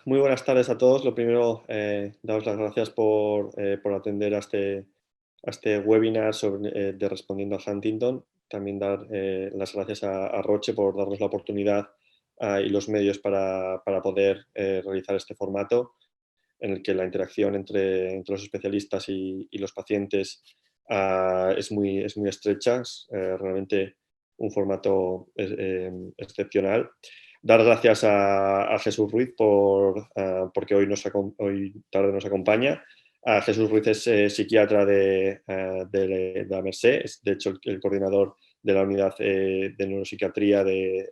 Muy buenas tardes a todos. Lo primero, daros las gracias por atender a este webinar de Respondiendo a Huntington. También dar las gracias a Roche por darnos la oportunidad y los medios para poder realizar este formato en el que la interacción entre los especialistas y los pacientes es muy estrecha. Es realmente un formato excepcional. Dar gracias a Jesús Ruiz porque hoy tarde nos acompaña. Jesús Ruiz es psiquiatra de la Mercè, es de hecho el coordinador de la unidad de neuropsiquiatría de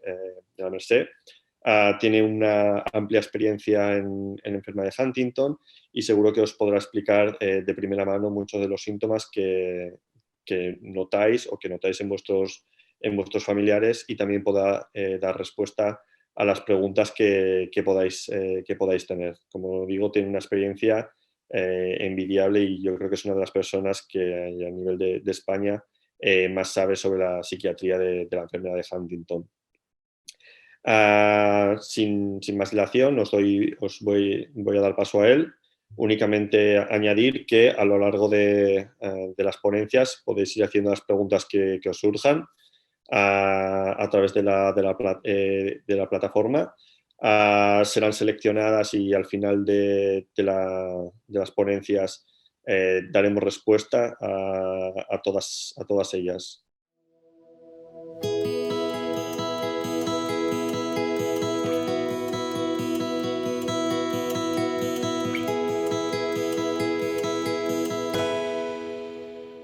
la Mercè. Tiene una amplia experiencia en enfermedad de Huntington y seguro que os podrá explicar de primera mano muchos de los síntomas que notáis o que notáis en vuestros familiares, y también podrá dar respuesta a las preguntas que podáis tener. Como digo, tiene una experiencia envidiable y yo creo que es una de las personas que a nivel de España más sabe sobre la psiquiatría de la enfermedad de Huntington. Sin más dilación, os voy a dar paso a él. Únicamente añadir que a lo largo de las ponencias podéis ir haciendo las preguntas que os surjan a través de la plataforma. Serán seleccionadas y al final de las ponencias daremos respuesta a todas ellas.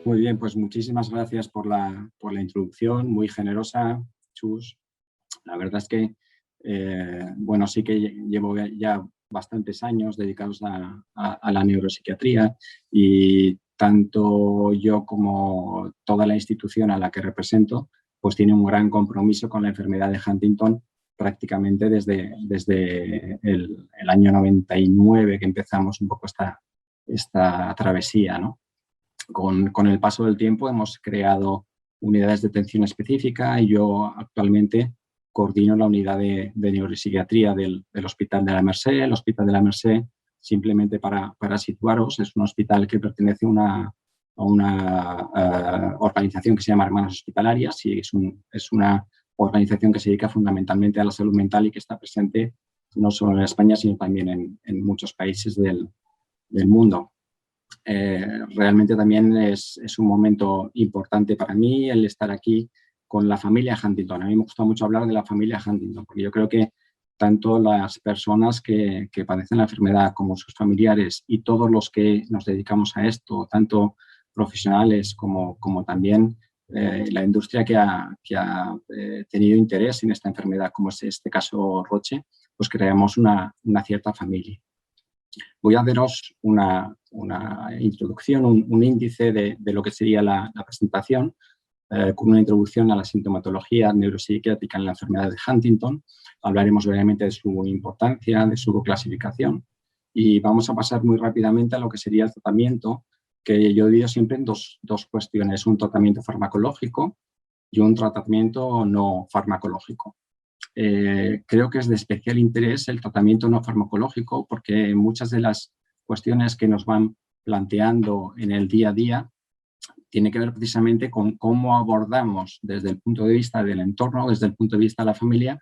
Muy bien, pues muchísimas gracias por la introducción, muy generosa, Chus. La verdad es que, bueno, sí que llevo ya bastantes años dedicados a la neuropsiquiatría, y tanto yo como toda la institución a la que represento, pues tiene un gran compromiso con la enfermedad de Huntington prácticamente desde el año 99 que empezamos un poco esta travesía, ¿no? Con el paso del tiempo hemos creado unidades de atención específica y yo actualmente coordino la unidad de neuropsiquiatría del Hospital de la Mercè. El Hospital de la Mercè, simplemente para situaros, es un hospital que pertenece a una organización que se llama Hermanas Hospitalarias, y es una organización que se dedica fundamentalmente a la salud mental y que está presente no solo en España, sino también en muchos países del mundo. Realmente también es un momento importante para mí el estar aquí con la familia Huntington. A mí me gusta mucho hablar de la familia Huntington, porque yo creo que tanto las personas que padecen la enfermedad como sus familiares y todos los que nos dedicamos a esto, tanto profesionales como también la industria que ha tenido interés en esta enfermedad, como es este caso Roche, pues creamos una cierta familia. Voy a daros una introducción, un índice de lo que sería la presentación, con una introducción a la sintomatología neuropsiquiátrica en la enfermedad de Huntington. Hablaremos brevemente de su importancia, de su clasificación, y vamos a pasar muy rápidamente a lo que sería el tratamiento, que yo divido siempre en dos cuestiones: un tratamiento farmacológico y un tratamiento no farmacológico. Creo que es de especial interés el tratamiento no farmacológico, porque muchas de las cuestiones que nos van planteando en el día a día tiene que ver precisamente con cómo abordamos desde el punto de vista del entorno, desde el punto de vista de la familia,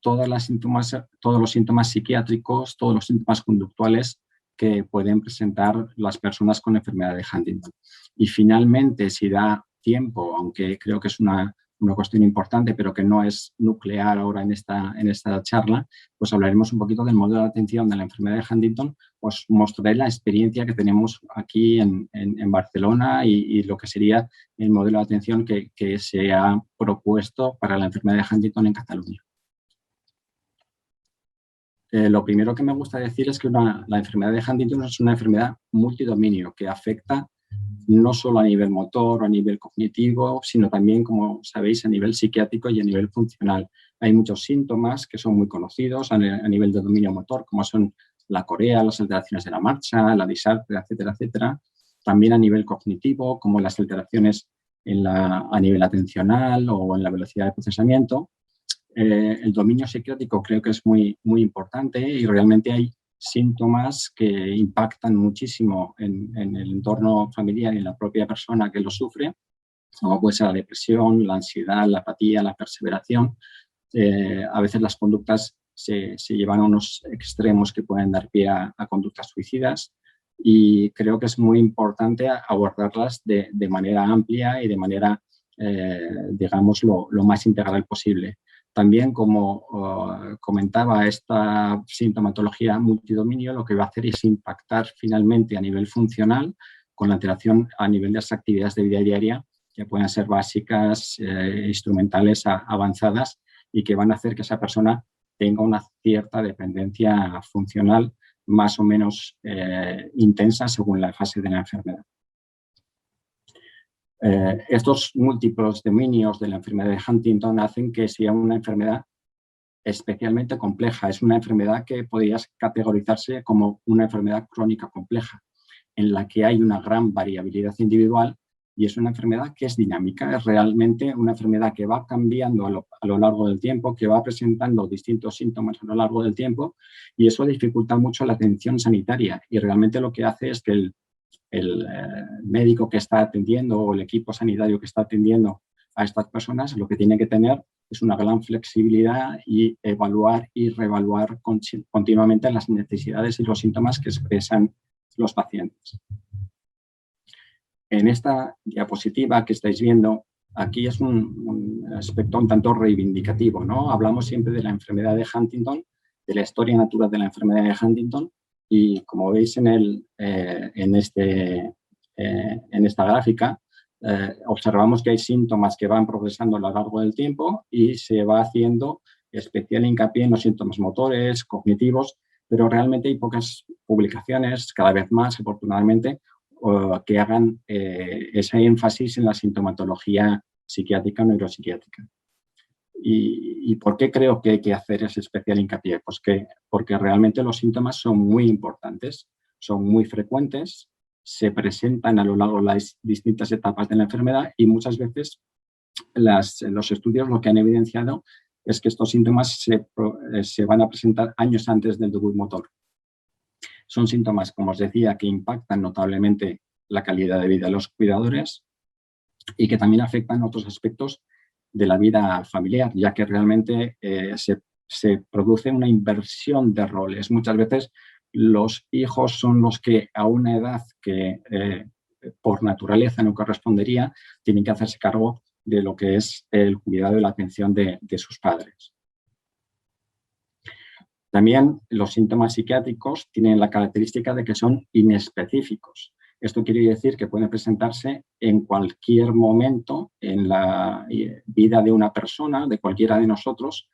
todos los síntomas psiquiátricos, todos los síntomas conductuales que pueden presentar las personas con enfermedad de Huntington. Y finalmente, si da tiempo, aunque creo que es una cuestión importante, pero que no es nuclear ahora en esta charla, pues hablaremos un poquito del modelo de atención de la enfermedad de Huntington. Os mostraré la experiencia que tenemos aquí en Barcelona y lo que sería el modelo de atención que se ha propuesto para la enfermedad de Huntington en Cataluña. Lo primero que me gusta decir es que la enfermedad de Huntington es una enfermedad multidominio que afecta no solo a nivel motor o a nivel cognitivo, sino también, como sabéis, a nivel psiquiátrico y a nivel funcional. Hay muchos síntomas que son muy conocidos a nivel de dominio motor, como son la corea, las alteraciones de la marcha, la disartria, etcétera, etcétera. También a nivel cognitivo, como las alteraciones a nivel atencional o en la velocidad de procesamiento. El dominio psiquiátrico creo que es muy, muy importante y realmente hay síntomas que impactan muchísimo en el entorno familiar y en la propia persona que lo sufre, como puede ser la depresión, la ansiedad, la apatía, la perseveración. A veces las conductas se llevan a unos extremos que pueden dar pie a conductas suicidas y creo que es muy importante abordarlas de manera amplia y de manera, digamos, lo más integral posible. También, como comentaba, esta sintomatología multidominio lo que va a hacer es impactar finalmente a nivel funcional con la alteración a nivel de las actividades de vida diaria, que pueden ser básicas, instrumentales, avanzadas, y que van a hacer que esa persona tenga una cierta dependencia funcional más o menos intensa según la fase de la enfermedad. Estos múltiples dominios de la enfermedad de Huntington hacen que sea una enfermedad especialmente compleja. Es una enfermedad que podría categorizarse como una enfermedad crónica compleja, en la que hay una gran variabilidad individual y es una enfermedad que es dinámica. Es realmente una enfermedad que va cambiando a lo largo del tiempo, que va presentando distintos síntomas a lo largo del tiempo y eso dificulta mucho la atención sanitaria y realmente lo que hace es que el médico que está atendiendo o el equipo sanitario que está atendiendo a estas personas lo que tiene que tener es una gran flexibilidad y evaluar y reevaluar continuamente las necesidades y los síntomas que expresan los pacientes. En esta diapositiva que estáis viendo, aquí es un aspecto un tanto reivindicativo, ¿no? Hablamos siempre de la enfermedad de Huntington, de la historia natural de la enfermedad de Huntington, y como veis en esta gráfica, observamos que hay síntomas que van progresando a lo largo del tiempo y se va haciendo especial hincapié en los síntomas motores, cognitivos, pero realmente hay pocas publicaciones, cada vez más, afortunadamente, que hagan ese énfasis en la sintomatología psiquiátrica o neuropsiquiátrica. ¿Y por qué creo que hay que hacer ese especial hincapié? Pues porque realmente los síntomas son muy importantes, son muy frecuentes, se presentan a lo largo de las distintas etapas de la enfermedad y muchas veces los estudios lo que han evidenciado es que estos síntomas se van a presentar años antes del debut motor. Son síntomas, como os decía, que impactan notablemente la calidad de vida de los cuidadores y que también afectan otros aspectos de la vida familiar, ya que realmente se produce una inversión de roles. Muchas veces los hijos son los que a una edad que por naturaleza no correspondería, tienen que hacerse cargo de lo que es el cuidado y la atención de sus padres. También los síntomas psiquiátricos tienen la característica de que son inespecíficos. Esto quiere decir que pueden presentarse en cualquier momento en la vida de una persona, de cualquiera de nosotros,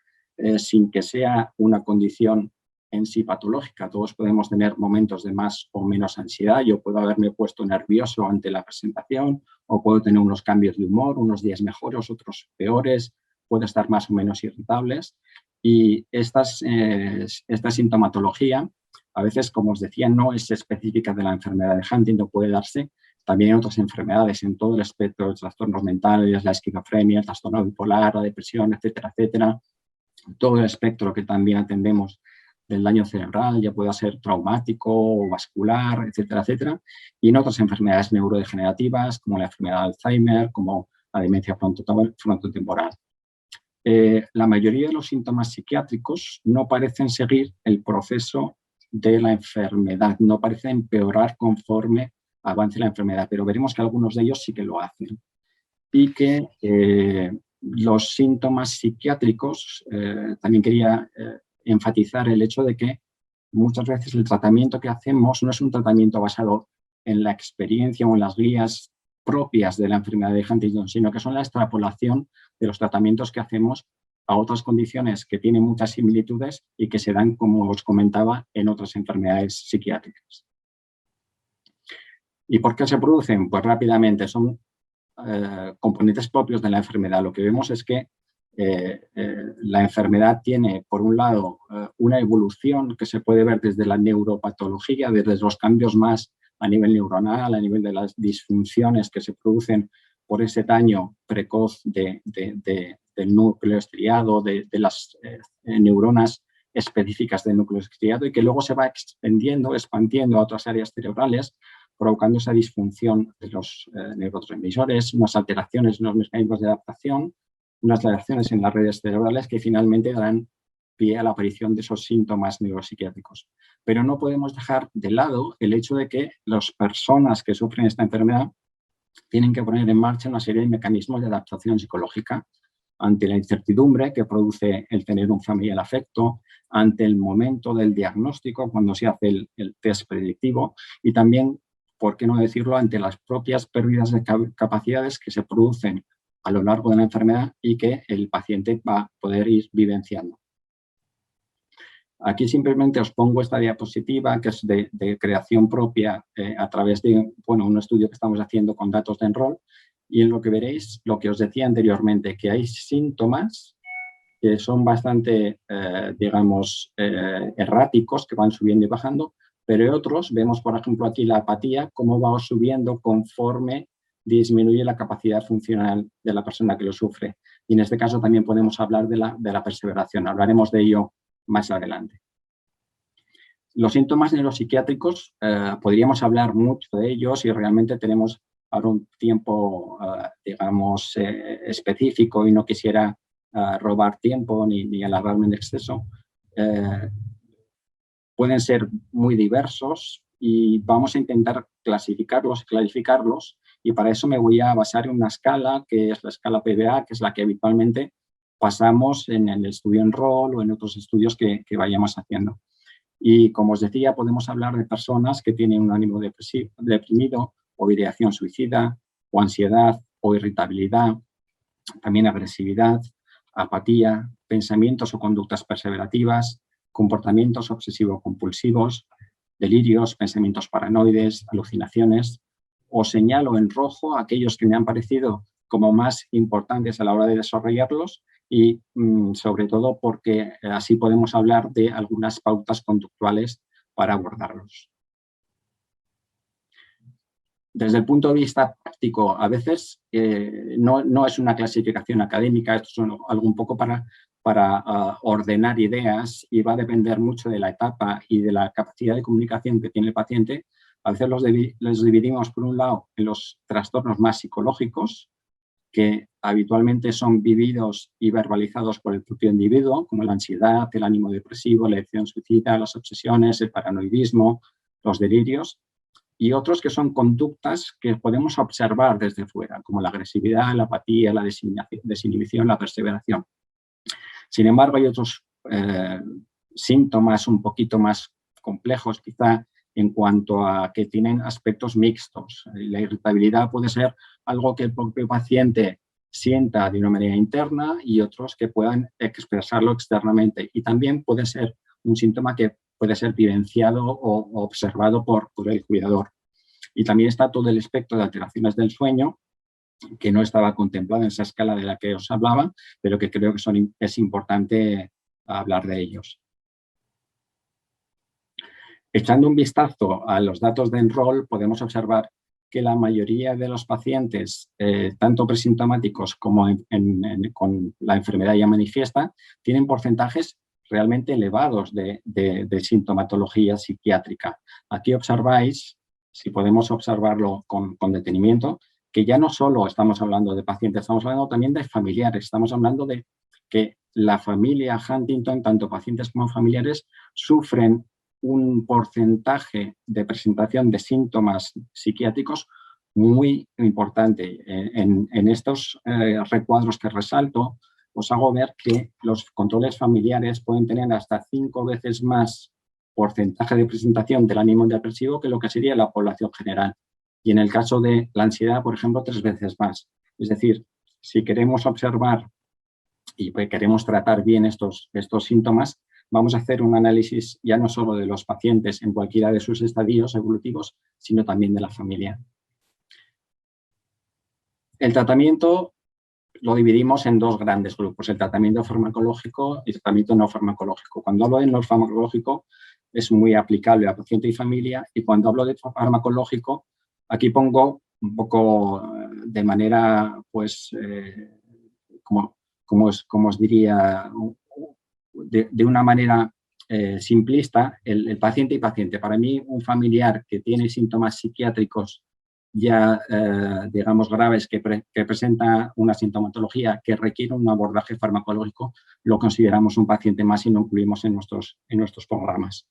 sin que sea una condición en sí patológica. Todos podemos tener momentos de más o menos ansiedad. Yo puedo haberme puesto nervioso ante la presentación o puedo tener unos cambios de humor, unos días mejores, otros peores, puedo estar más o menos irritables. Y esta sintomatología, a veces, como os decía, no es específica de la enfermedad de Huntington, puede darse también en otras enfermedades, en todo el espectro de trastornos mentales, la esquizofrenia, el trastorno bipolar, la depresión, etcétera, etcétera. Todo el espectro que también atendemos del daño cerebral, ya pueda ser traumático o vascular, etcétera, etcétera. Y en otras enfermedades neurodegenerativas, como la enfermedad de Alzheimer, como la demencia frontotemporal. La mayoría de los síntomas psiquiátricos no parecen seguir el proceso de la enfermedad, no parecen empeorar conforme avance la enfermedad, pero veremos que algunos de ellos sí que lo hacen. Y que los síntomas psiquiátricos, también quería enfatizar el hecho de que muchas veces el tratamiento que hacemos no es un tratamiento basado en la experiencia o en las guías propias de la enfermedad de Huntington, sino que son la extrapolación de los tratamientos que hacemos a otras condiciones que tienen muchas similitudes y que se dan, como os comentaba, en otras enfermedades psiquiátricas. ¿Y por qué se producen? Pues rápidamente, son componentes propios de la enfermedad. Lo que vemos es que la enfermedad tiene, por un lado, una evolución que se puede ver desde la neuropatología, desde los cambios más a nivel neuronal, a nivel de las disfunciones que se producen por ese daño precoz de del núcleo estriado, de las neuronas específicas del núcleo estriado, y que luego se va expandiendo a otras áreas cerebrales, provocando esa disfunción de los neurotransmisores, unas alteraciones en los mecanismos de adaptación, unas alteraciones en las redes cerebrales que finalmente darán pie a la aparición de esos síntomas neuropsiquiátricos. Pero no podemos dejar de lado el hecho de que las personas que sufren esta enfermedad tienen que poner en marcha una serie de mecanismos de adaptación psicológica ante la incertidumbre que produce el tener un familiar afecto, ante el momento del diagnóstico, cuando se hace el test predictivo, y también, por qué no decirlo, ante las propias pérdidas de capacidades que se producen a lo largo de la enfermedad y que el paciente va a poder ir vivenciando. Aquí simplemente os pongo esta diapositiva que es de creación propia a través de un estudio que estamos haciendo con datos de Enroll, y en lo que veréis, lo que os decía anteriormente, que hay síntomas que son bastante, erráticos, que van subiendo y bajando, pero otros, vemos por ejemplo aquí la apatía, cómo va subiendo conforme disminuye la capacidad funcional de la persona que lo sufre. Y en este caso también podemos hablar de la perseveración, hablaremos de ello más adelante. Los síntomas neuropsiquiátricos, podríamos hablar mucho de ellos y realmente tenemos ahora un tiempo, específico, y no quisiera robar tiempo ni alargarme en exceso. Pueden ser muy diversos y vamos a intentar clasificarlos, y para eso me voy a basar en una escala que es la escala PBA, que es la que habitualmente pasamos en el estudio Enroll o en otros estudios que vayamos haciendo. Y como os decía, podemos hablar de personas que tienen un ánimo deprimido, o ideación suicida, o ansiedad, o irritabilidad, también agresividad, apatía, pensamientos o conductas perseverativas, comportamientos obsesivo-compulsivos, delirios, pensamientos paranoides, alucinaciones. Os señalo en rojo aquellos que me han parecido como más importantes a la hora de desarrollarlos, y sobre todo porque así podemos hablar de algunas pautas conductuales para abordarlos. Desde el punto de vista práctico, a veces no es una clasificación académica, esto es algo un poco para ordenar ideas, y va a depender mucho de la etapa y de la capacidad de comunicación que tiene el paciente. A veces los dividimos, por un lado, en los trastornos más psicológicos, que habitualmente son vividos y verbalizados por el propio individuo, como la ansiedad, el ánimo depresivo, la ideación suicida, las obsesiones, el paranoidismo, los delirios, y otros que son conductas que podemos observar desde fuera, como la agresividad, la apatía, la desinhibición, la perseveración. Sin embargo, hay otros síntomas un poquito más complejos, quizá, en cuanto a que tienen aspectos mixtos. La irritabilidad puede ser algo que el propio paciente sienta de una manera interna, y otros que puedan expresarlo externamente. Y también puede ser un síntoma que puede ser vivenciado o observado por el cuidador. Y también está todo el espectro de alteraciones del sueño, que no estaba contemplado en esa escala de la que os hablaba, pero que creo que es importante hablar de ellos. Echando un vistazo a los datos de Enroll, podemos observar que la mayoría de los pacientes, tanto presintomáticos como con la enfermedad ya manifiesta, tienen porcentajes realmente elevados de sintomatología psiquiátrica. Aquí observáis, si podemos observarlo con detenimiento, que ya no solo estamos hablando de pacientes, estamos hablando también de familiares. Estamos hablando de que la familia Huntington, tanto pacientes como familiares, sufren un porcentaje de presentación de síntomas psiquiátricos muy importante. En estos recuadros que resalto, os hago ver que los controles familiares pueden tener hasta 5 veces más porcentaje de presentación del ánimo depresivo que lo que sería la población general. Y en el caso de la ansiedad, por ejemplo, 3 veces más. Es decir, si queremos observar y queremos tratar bien estos síntomas, vamos a hacer un análisis ya no solo de los pacientes en cualquiera de sus estadios evolutivos, sino también de la familia. El tratamiento lo dividimos en 2 grandes grupos, el tratamiento farmacológico y el tratamiento no farmacológico. Cuando hablo de no farmacológico, es muy aplicable a paciente y familia, y cuando hablo de farmacológico, aquí pongo un poco de manera, pues, como como os diría, de una manera simplista, el paciente y paciente. Para mí, un familiar que tiene síntomas psiquiátricos ya, digamos, graves, que presenta una sintomatología que requiere un abordaje farmacológico, lo consideramos un paciente más y lo incluimos en nuestros programas.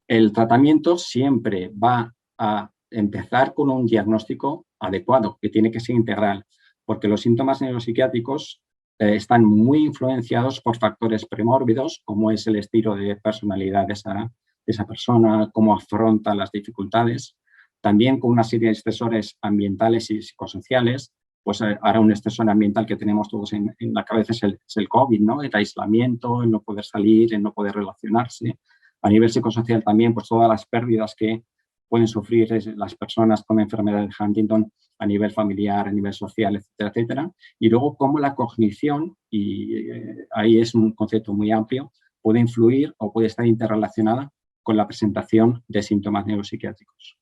El tratamiento siempre va a empezar con un diagnóstico adecuado, que tiene que ser integral, porque los síntomas neuropsiquiátricos están muy influenciados por factores premórbidos, como es el estilo de personalidad de esa persona, cómo afronta las dificultades, también con una serie de estresores ambientales y psicosociales. Pues ahora un estresor ambiental que tenemos todos en la cabeza es el COVID, ¿no? El aislamiento, el no poder salir, el no poder relacionarse. A nivel psicosocial también, pues todas las pérdidas que pueden sufrir las personas con enfermedad de Huntington a nivel familiar, a nivel social, etcétera, etcétera. Y luego cómo la cognición, y ahí es un concepto muy amplio, puede influir o puede estar interrelacionada con la presentación de síntomas neuropsiquiátricos.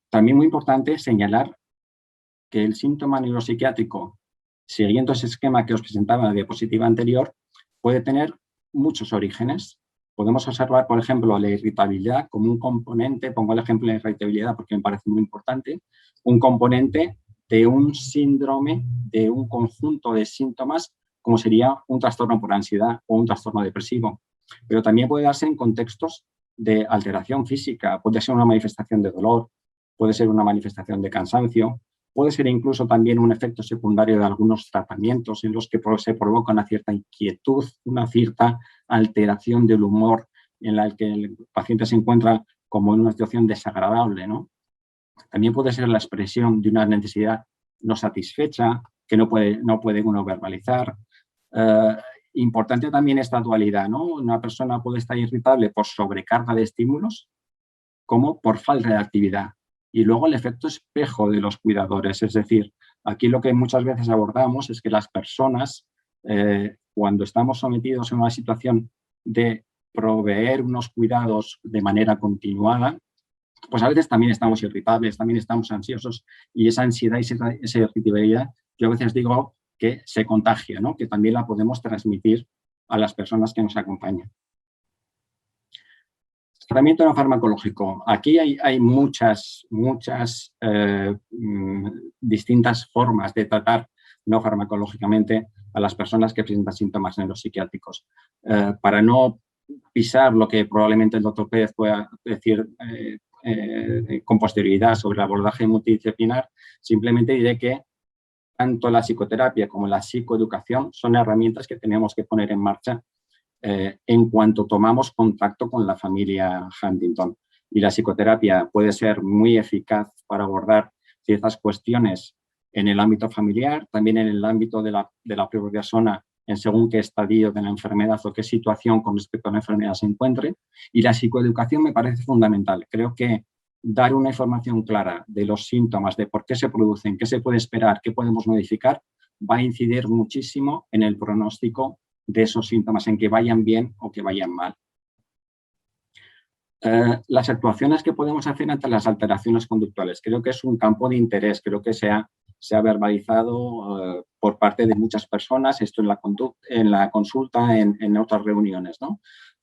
También muy importante señalar que el síntoma neuropsiquiátrico, siguiendo ese esquema que os presentaba en la diapositiva anterior, puede tener muchos orígenes. Podemos observar, por ejemplo, la irritabilidad como un componente, pongo el ejemplo de la irritabilidad porque me parece muy importante, un componente de un síndrome, de un conjunto de síntomas, como sería un trastorno por ansiedad o un trastorno depresivo. Pero también puede darse en contextos de alteración física, puede ser una manifestación de dolor, puede ser una manifestación de cansancio, puede ser incluso también un efecto secundario de algunos tratamientos en los que se provoca una cierta inquietud, una cierta alteración del humor en la que el paciente se encuentra como en una situación desagradable, ¿no? También puede ser la expresión de una necesidad no satisfecha, que no puede uno verbalizar. Importante también esta dualidad, ¿no? Una persona puede estar irritable por sobrecarga de estímulos como por falta de actividad. Y luego el efecto espejo de los cuidadores, es decir, aquí lo que muchas veces abordamos es que las personas, cuando estamos sometidos a una situación de proveer unos cuidados de manera continuada, pues a veces también estamos irritables, también estamos ansiosos, y esa ansiedad y esa irritabilidad, yo a veces digo que se contagia, ¿no? Que también la podemos transmitir a las personas que nos acompañan. Tratamiento no farmacológico. Aquí hay muchas distintas formas de tratar no farmacológicamente a las personas que presentan síntomas neuropsiquiátricos. Para no pisar lo que probablemente el doctor Pérez pueda decir con posterioridad sobre el abordaje multidisciplinar, simplemente diré que tanto la psicoterapia como la psicoeducación son herramientas que tenemos que poner en marcha en cuanto tomamos contacto con la familia Huntington. Y la psicoterapia puede ser muy eficaz para abordar ciertas cuestiones en el ámbito familiar, también en el ámbito de la propia persona, en según qué estadio de la enfermedad o qué situación con respecto a la enfermedad se encuentre. Y la psicoeducación me parece fundamental. Creo que dar una información clara de los síntomas, de por qué se producen, qué se puede esperar, qué podemos modificar, va a incidir muchísimo en el pronóstico de esos síntomas, en que vayan bien o que vayan mal. Las actuaciones que podemos hacer ante las alteraciones conductuales. Creo que es un campo de interés, creo que se ha verbalizado por parte de muchas personas, esto en la consulta, en otras reuniones, ¿no?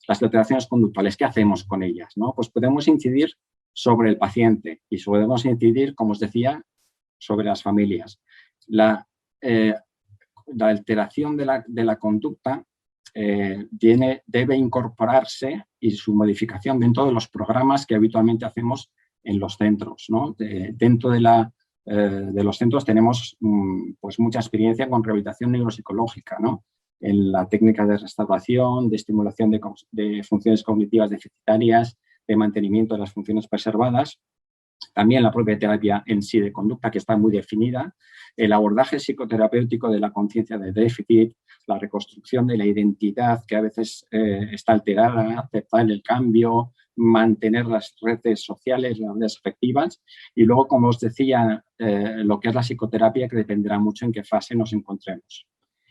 Las alteraciones conductuales, ¿qué hacemos con ellas, ¿no? Pues podemos incidir sobre el paciente y podemos incidir, como os decía, sobre las familias. La alteración de la conducta debe incorporarse y su modificación dentro de los programas que habitualmente hacemos en los centros, ¿no? Dentro de los centros tenemos pues mucha experiencia con rehabilitación neuropsicológica, ¿no? En la técnica de restauración, de estimulación de funciones cognitivas deficitarias, de mantenimiento de las funciones preservadas. También la propia terapia en sí de conducta, que está muy definida, el abordaje psicoterapéutico de la conciencia de déficit, la reconstrucción de la identidad que a veces está alterada, aceptar el cambio, mantener las redes sociales, las redes afectivas, y luego, como os decía, lo que es la psicoterapia, que dependerá mucho en qué fase nos encontremos.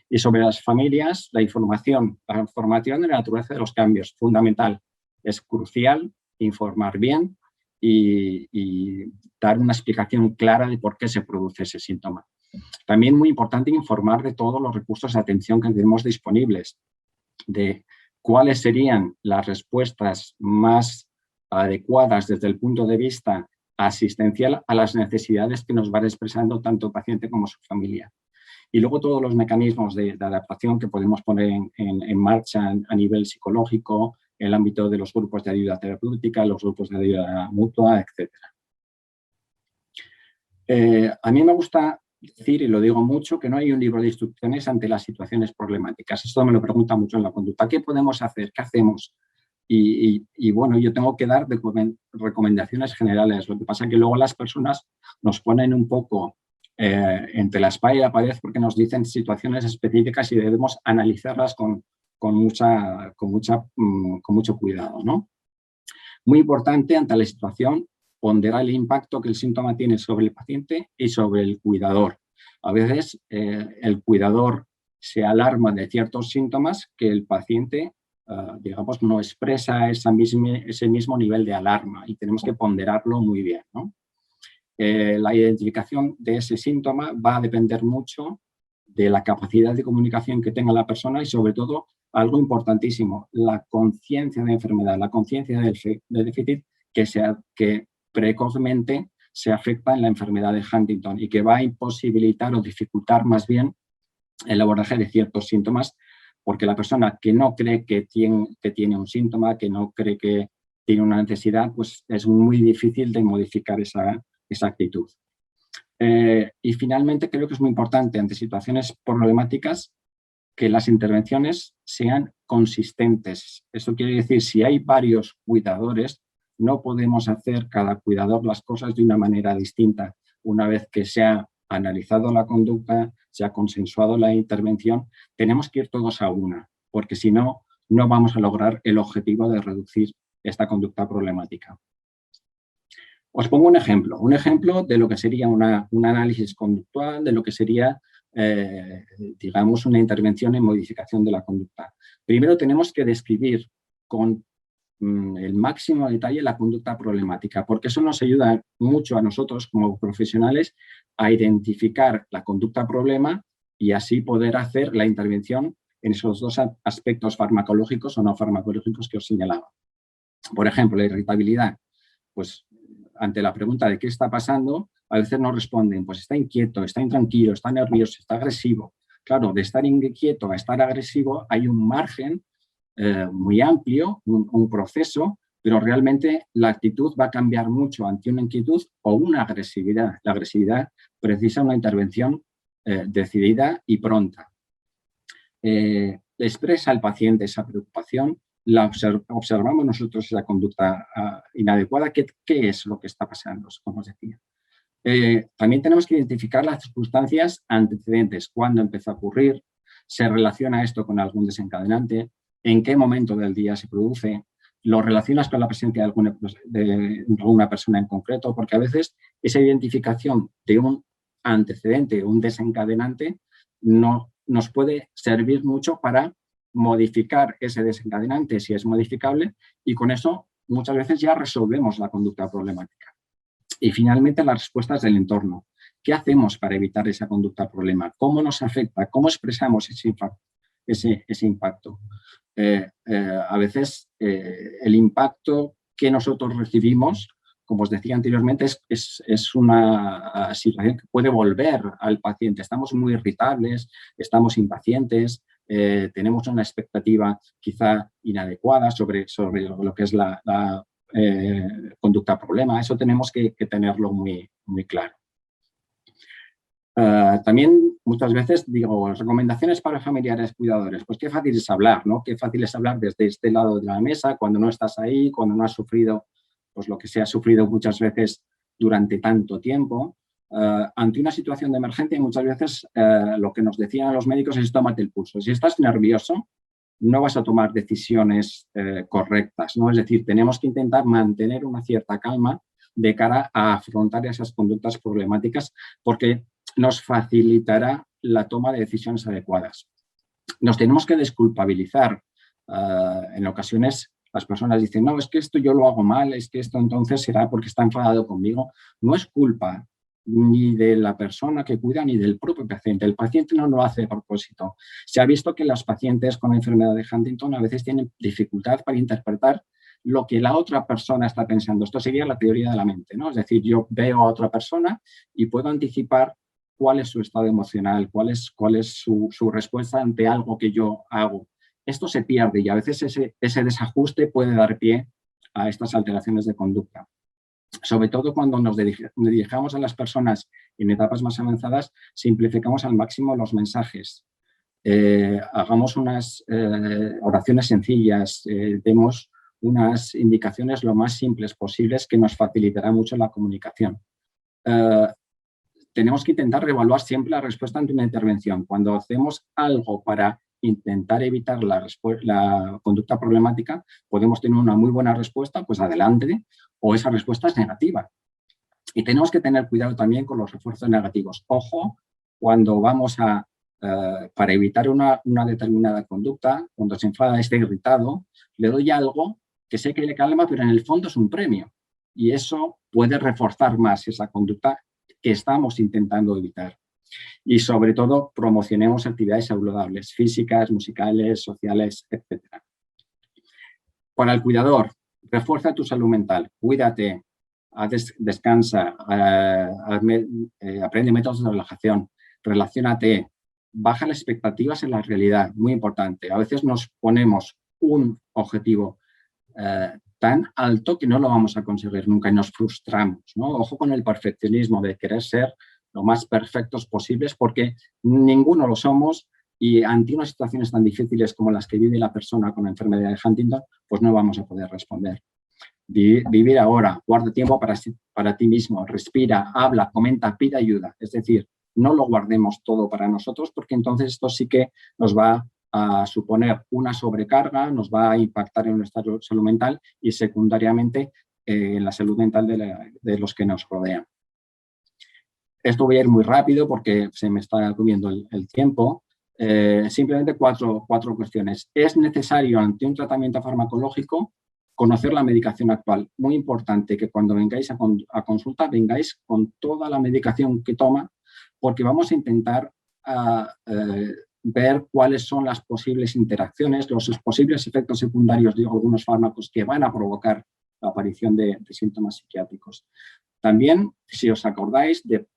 Y sobre las familias, la información de la naturaleza de los cambios, fundamental, es crucial informar bien y dar una explicación clara de por qué se produce ese síntoma. También muy importante informar de todos los recursos de atención que tenemos disponibles, de cuáles serían las respuestas más adecuadas desde el punto de vista asistencial a las necesidades que nos van expresando tanto el paciente como su familia. Y luego todos los mecanismos de adaptación que podemos poner en marcha a nivel psicológico, en el ámbito de los grupos de ayuda terapéutica, los grupos de ayuda mutua, etc. A mí me gusta decir, y lo digo mucho, que no hay un libro de instrucciones ante las situaciones problemáticas. Esto me lo pregunta mucho en la conducta. ¿Qué podemos hacer? ¿Qué hacemos? Y bueno, yo tengo que dar recomendaciones generales. Lo que pasa es que luego las personas nos ponen un poco entre la espada y la pared porque nos dicen situaciones específicas y debemos analizarlas con mucho cuidado, ¿no? Muy importante ante la situación, ponderar el impacto que el síntoma tiene sobre el paciente y sobre el cuidador. A veces el cuidador se alarma de ciertos síntomas que el paciente, digamos, no expresa ese mismo nivel de alarma y tenemos que ponderarlo muy bien, ¿no? La identificación de ese síntoma va a depender mucho de la capacidad de comunicación que tenga la persona y, sobre todo, algo importantísimo, la conciencia de enfermedad, la conciencia de déficit que precozmente se afecta en la enfermedad de Huntington y que va a imposibilitar o dificultar más bien el abordaje de ciertos síntomas, porque la persona que no cree que tiene un síntoma, que no cree que tiene una necesidad, pues es muy difícil de modificar esa actitud. Y finalmente creo que es muy importante ante situaciones problemáticas que las intervenciones sean consistentes. Eso quiere decir, si hay varios cuidadores, no podemos hacer cada cuidador las cosas de una manera distinta. Una vez que se ha analizado la conducta, se ha consensuado la intervención, tenemos que ir todos a una, porque si no, no vamos a lograr el objetivo de reducir esta conducta problemática. Os pongo un ejemplo de lo que sería un análisis conductual, de lo que sería, digamos, una intervención en modificación de la conducta. Primero tenemos que describir con el máximo detalle la conducta problemática, porque eso nos ayuda mucho a nosotros como profesionales a identificar la conducta problema y así poder hacer la intervención en esos dos aspectos farmacológicos o no farmacológicos que os señalaba. Por ejemplo, la irritabilidad, pues ante la pregunta de qué está pasando, a veces nos responden, pues está inquieto, está intranquilo, está nervioso, está agresivo. Claro, de estar inquieto a estar agresivo hay un margen muy amplio, un proceso, pero realmente la actitud va a cambiar mucho ante una inquietud o una agresividad. La agresividad precisa una intervención decidida y pronta. Expresa al paciente esa preocupación, la observamos nosotros esa conducta inadecuada. ¿Qué es lo que está pasando? Como os decía. También tenemos que identificar las circunstancias antecedentes, cuándo empezó a ocurrir, se relaciona esto con algún desencadenante, en qué momento del día se produce, lo relacionas con la presencia de alguna persona en concreto, porque a veces esa identificación de un antecedente, un desencadenante, no nos puede servir mucho para modificar ese desencadenante si es modificable y con eso muchas veces ya resolvemos la conducta problemática. Y finalmente las respuestas del entorno. ¿Qué hacemos para evitar esa conducta problema? ¿Cómo nos afecta? ¿Cómo expresamos ese impacto? A veces el impacto que nosotros recibimos, como os decía anteriormente, es una situación que puede volver al paciente. Estamos muy irritables, estamos impacientes, tenemos una expectativa quizá inadecuada sobre lo que es la conducta problema. Eso tenemos que tenerlo muy, muy claro. También muchas veces digo, recomendaciones para familiares cuidadores, pues qué fácil es hablar, ¿no? Qué fácil es hablar desde este lado de la mesa cuando no estás ahí, cuando no has sufrido pues lo que se ha sufrido muchas veces durante tanto tiempo. Ante una situación de emergencia muchas veces lo que nos decían los médicos es tómate el pulso. Si estás nervioso no vas a tomar decisiones correctas, ¿no? Es decir, tenemos que intentar mantener una cierta calma de cara a afrontar esas conductas problemáticas porque nos facilitará la toma de decisiones adecuadas. Nos tenemos que desculpabilizar. En ocasiones las personas dicen, no, es que esto yo lo hago mal, es que esto entonces será porque está enfadado conmigo. No es culpa ni de la persona que cuida ni del propio paciente. El paciente no lo hace a propósito. Se ha visto que los pacientes con enfermedad de Huntington a veces tienen dificultad para interpretar lo que la otra persona está pensando. Esto sería la teoría de la mente, ¿no? Es decir, yo veo a otra persona y puedo anticipar cuál es su estado emocional, cuál es su respuesta ante algo que yo hago. Esto se pierde y a veces ese desajuste puede dar pie a estas alteraciones de conducta. Sobre todo cuando nos dirigamos a las personas en etapas más avanzadas, simplificamos al máximo los mensajes. Hagamos unas oraciones sencillas, demos unas indicaciones lo más simples posibles que nos facilitará mucho la comunicación. Tenemos que intentar reevaluar siempre la respuesta ante una intervención. Cuando hacemos algo para intentar evitar la conducta problemática, podemos tener una muy buena respuesta, pues adelante, o esa respuesta es negativa. Y tenemos que tener cuidado también con los refuerzos negativos. Ojo, cuando vamos para evitar una determinada conducta, cuando se enfada, está irritado, le doy algo que sé que le calma, pero en el fondo es un premio. Y eso puede reforzar más esa conducta que estamos intentando evitar. Y sobre todo, promocionemos actividades saludables, físicas, musicales, sociales, etc. Para el cuidador, refuerza tu salud mental, cuídate, descansa, aprende métodos de relajación, relaciónate, baja las expectativas en la realidad, muy importante. A veces nos ponemos un objetivo tan alto que no lo vamos a conseguir nunca y nos frustramos, ¿no? Ojo con el perfeccionismo de querer ser lo más perfectos posibles porque ninguno lo somos y ante unas situaciones tan difíciles como las que vive la persona con la enfermedad de Huntington, pues no vamos a poder responder. Vivir ahora, guarda tiempo para ti mismo, respira, habla, comenta, pide ayuda. Es decir, no lo guardemos todo para nosotros porque entonces esto sí que nos va a suponer una sobrecarga, nos va a impactar en nuestra salud mental y secundariamente en la salud mental de los que nos rodean. Esto voy a ir muy rápido porque se me está comiendo el tiempo. Simplemente cuatro cuestiones. Es necesario ante un tratamiento farmacológico conocer la medicación actual. Muy importante que cuando vengáis a consulta vengáis con toda la medicación que toma porque vamos a intentar ver cuáles son las posibles interacciones, los posibles efectos secundarios de algunos fármacos que van a provocar la aparición de síntomas psiquiátricos. También, si os acordáis de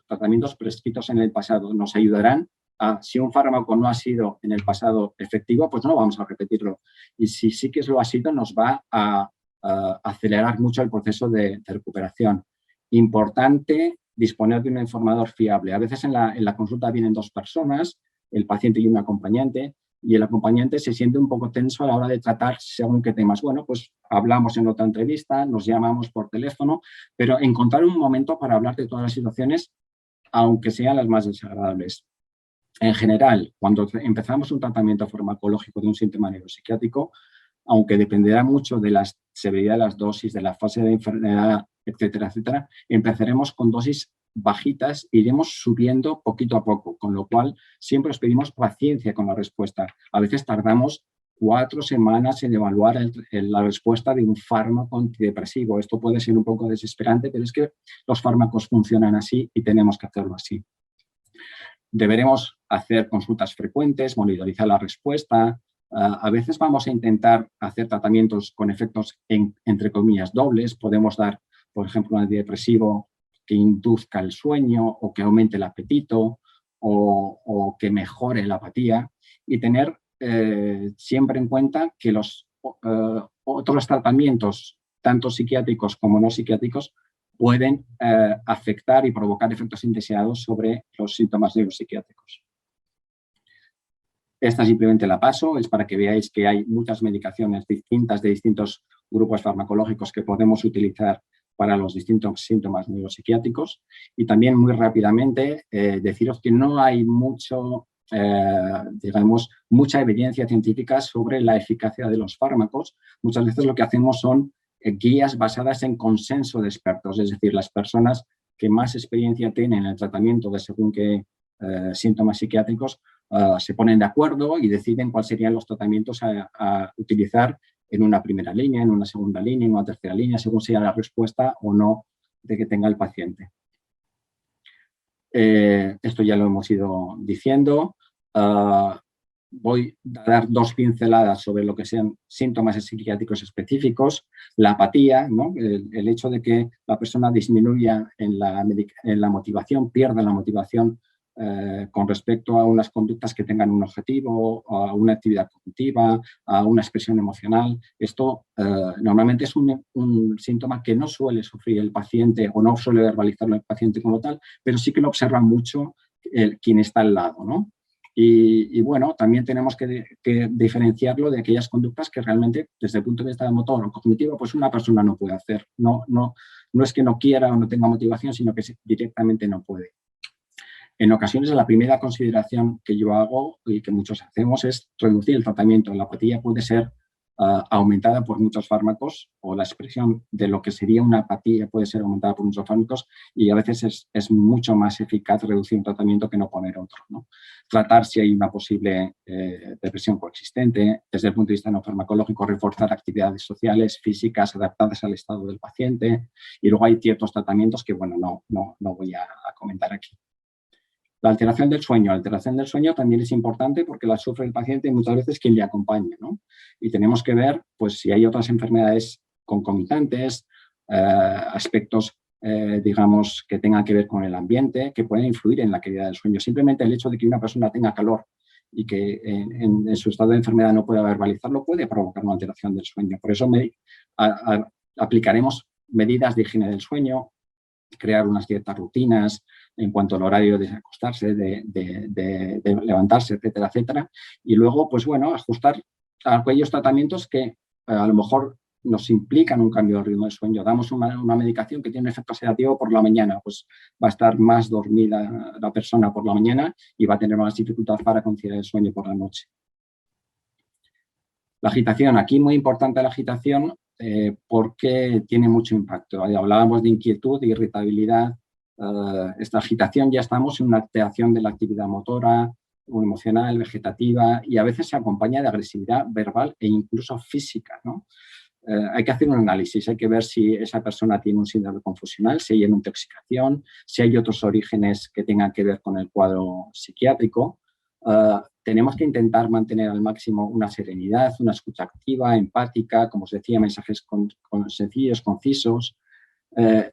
tratamientos prescritos en el pasado, nos ayudarán a, si un fármaco no ha sido en el pasado efectivo, pues no vamos a repetirlo. Y si sí que lo ha sido, nos va a acelerar mucho el proceso de recuperación. Importante disponer de un informador fiable. A veces en la consulta vienen dos personas, el paciente y un acompañante, y el acompañante se siente un poco tenso a la hora de tratar según qué temas. Bueno, pues hablamos en otra entrevista, nos llamamos por teléfono, pero encontrar un momento para hablar de todas las situaciones, aunque sean las más desagradables. En general, cuando empezamos un tratamiento farmacológico de un síntoma neuropsiquiátrico, aunque dependerá mucho de la severidad de las dosis, de la fase de enfermedad, etcétera, etcétera, empezaremos con dosis bajitas, iremos subiendo poquito a poco, con lo cual siempre os pedimos paciencia con la respuesta. A veces tardamos 4 semanas en evaluar la respuesta de un fármaco antidepresivo. Esto puede ser un poco desesperante, pero es que los fármacos funcionan así y tenemos que hacerlo así. Deberemos hacer consultas frecuentes, monitorizar la respuesta. A veces vamos a intentar hacer tratamientos con efectos, entre comillas, dobles. Podemos dar, por ejemplo, un antidepresivo que induzca el sueño o que aumente el apetito o que mejore la apatía y tener siempre en cuenta que los otros tratamientos, tanto psiquiátricos como no psiquiátricos, pueden afectar y provocar efectos indeseados sobre los síntomas neuropsiquiátricos. Esta simplemente la paso, es para que veáis que hay muchas medicaciones distintas de distintos grupos farmacológicos que podemos utilizar para los distintos síntomas neuropsiquiátricos. Y también muy rápidamente deciros que no hay mucha evidencia científica sobre la eficacia de los fármacos. Muchas veces lo que hacemos son guías basadas en consenso de expertos, es decir, las personas que más experiencia tienen en el tratamiento de según qué síntomas psiquiátricos se ponen de acuerdo y deciden cuáles serían los tratamientos a utilizar en una primera línea, en una segunda línea, en una tercera línea, según sea la respuesta o no de que tenga el paciente. Esto ya lo hemos ido diciendo. Voy a dar 2 pinceladas sobre lo que sean síntomas psiquiátricos específicos. La apatía, ¿no? El hecho de que la persona disminuya en la motivación, pierda la motivación con respecto a unas conductas que tengan un objetivo, a una actividad cognitiva, a una expresión emocional. Esto normalmente es un síntoma que no suele sufrir el paciente o no suele verbalizarlo el paciente como tal, pero sí que lo observa mucho quien está al lado, ¿no? Y bueno, también tenemos que diferenciarlo de aquellas conductas que realmente, desde el punto de vista motor o cognitivo, pues una persona no puede hacer. No es que no quiera o no tenga motivación, sino que directamente no puede. En ocasiones, la primera consideración que yo hago y que muchos hacemos es reducir el tratamiento. La apatía puede ser aumentada por muchos fármacos, o la expresión de lo que sería una apatía puede ser aumentada por muchos fármacos, y a veces es mucho más eficaz reducir un tratamiento que no poner otro, ¿no? Tratar si hay una posible depresión coexistente, desde el punto de vista no farmacológico, reforzar actividades sociales, físicas, adaptadas al estado del paciente, y luego hay ciertos tratamientos que, bueno, no voy a comentar aquí. La alteración del sueño. La alteración del sueño también es importante porque la sufre el paciente y muchas veces quien le acompaña, ¿no? Y tenemos que ver, pues, si hay otras enfermedades concomitantes, aspectos, digamos, que tengan que ver con el ambiente, que pueden influir en la calidad del sueño. Simplemente el hecho de que una persona tenga calor y que en su estado de enfermedad no pueda verbalizarlo puede provocar una alteración del sueño. Por eso aplicaremos medidas de higiene del sueño, crear unas ciertas rutinas en cuanto al horario de acostarse, de levantarse, etcétera, etcétera. Y luego, pues bueno, ajustar a aquellos tratamientos que a lo mejor nos implican un cambio de ritmo de sueño. Damos una medicación que tiene un efecto sedativo por la mañana, pues va a estar más dormida la persona por la mañana y va a tener más dificultad para conciliar el sueño por la noche. La agitación, aquí muy importante la agitación porque tiene mucho impacto. Hablábamos de inquietud, de irritabilidad. Esta agitación ya estamos en una alteración de la actividad motora, emocional, vegetativa, y a veces se acompaña de agresividad verbal e incluso física, ¿no? Hay que hacer un análisis, hay que ver si esa persona tiene un síndrome confusional, si hay una intoxicación, si hay otros orígenes que tengan que ver con el cuadro psiquiátrico. Tenemos que intentar mantener al máximo una serenidad, una escucha activa, empática, como os decía, mensajes sencillos, concisos.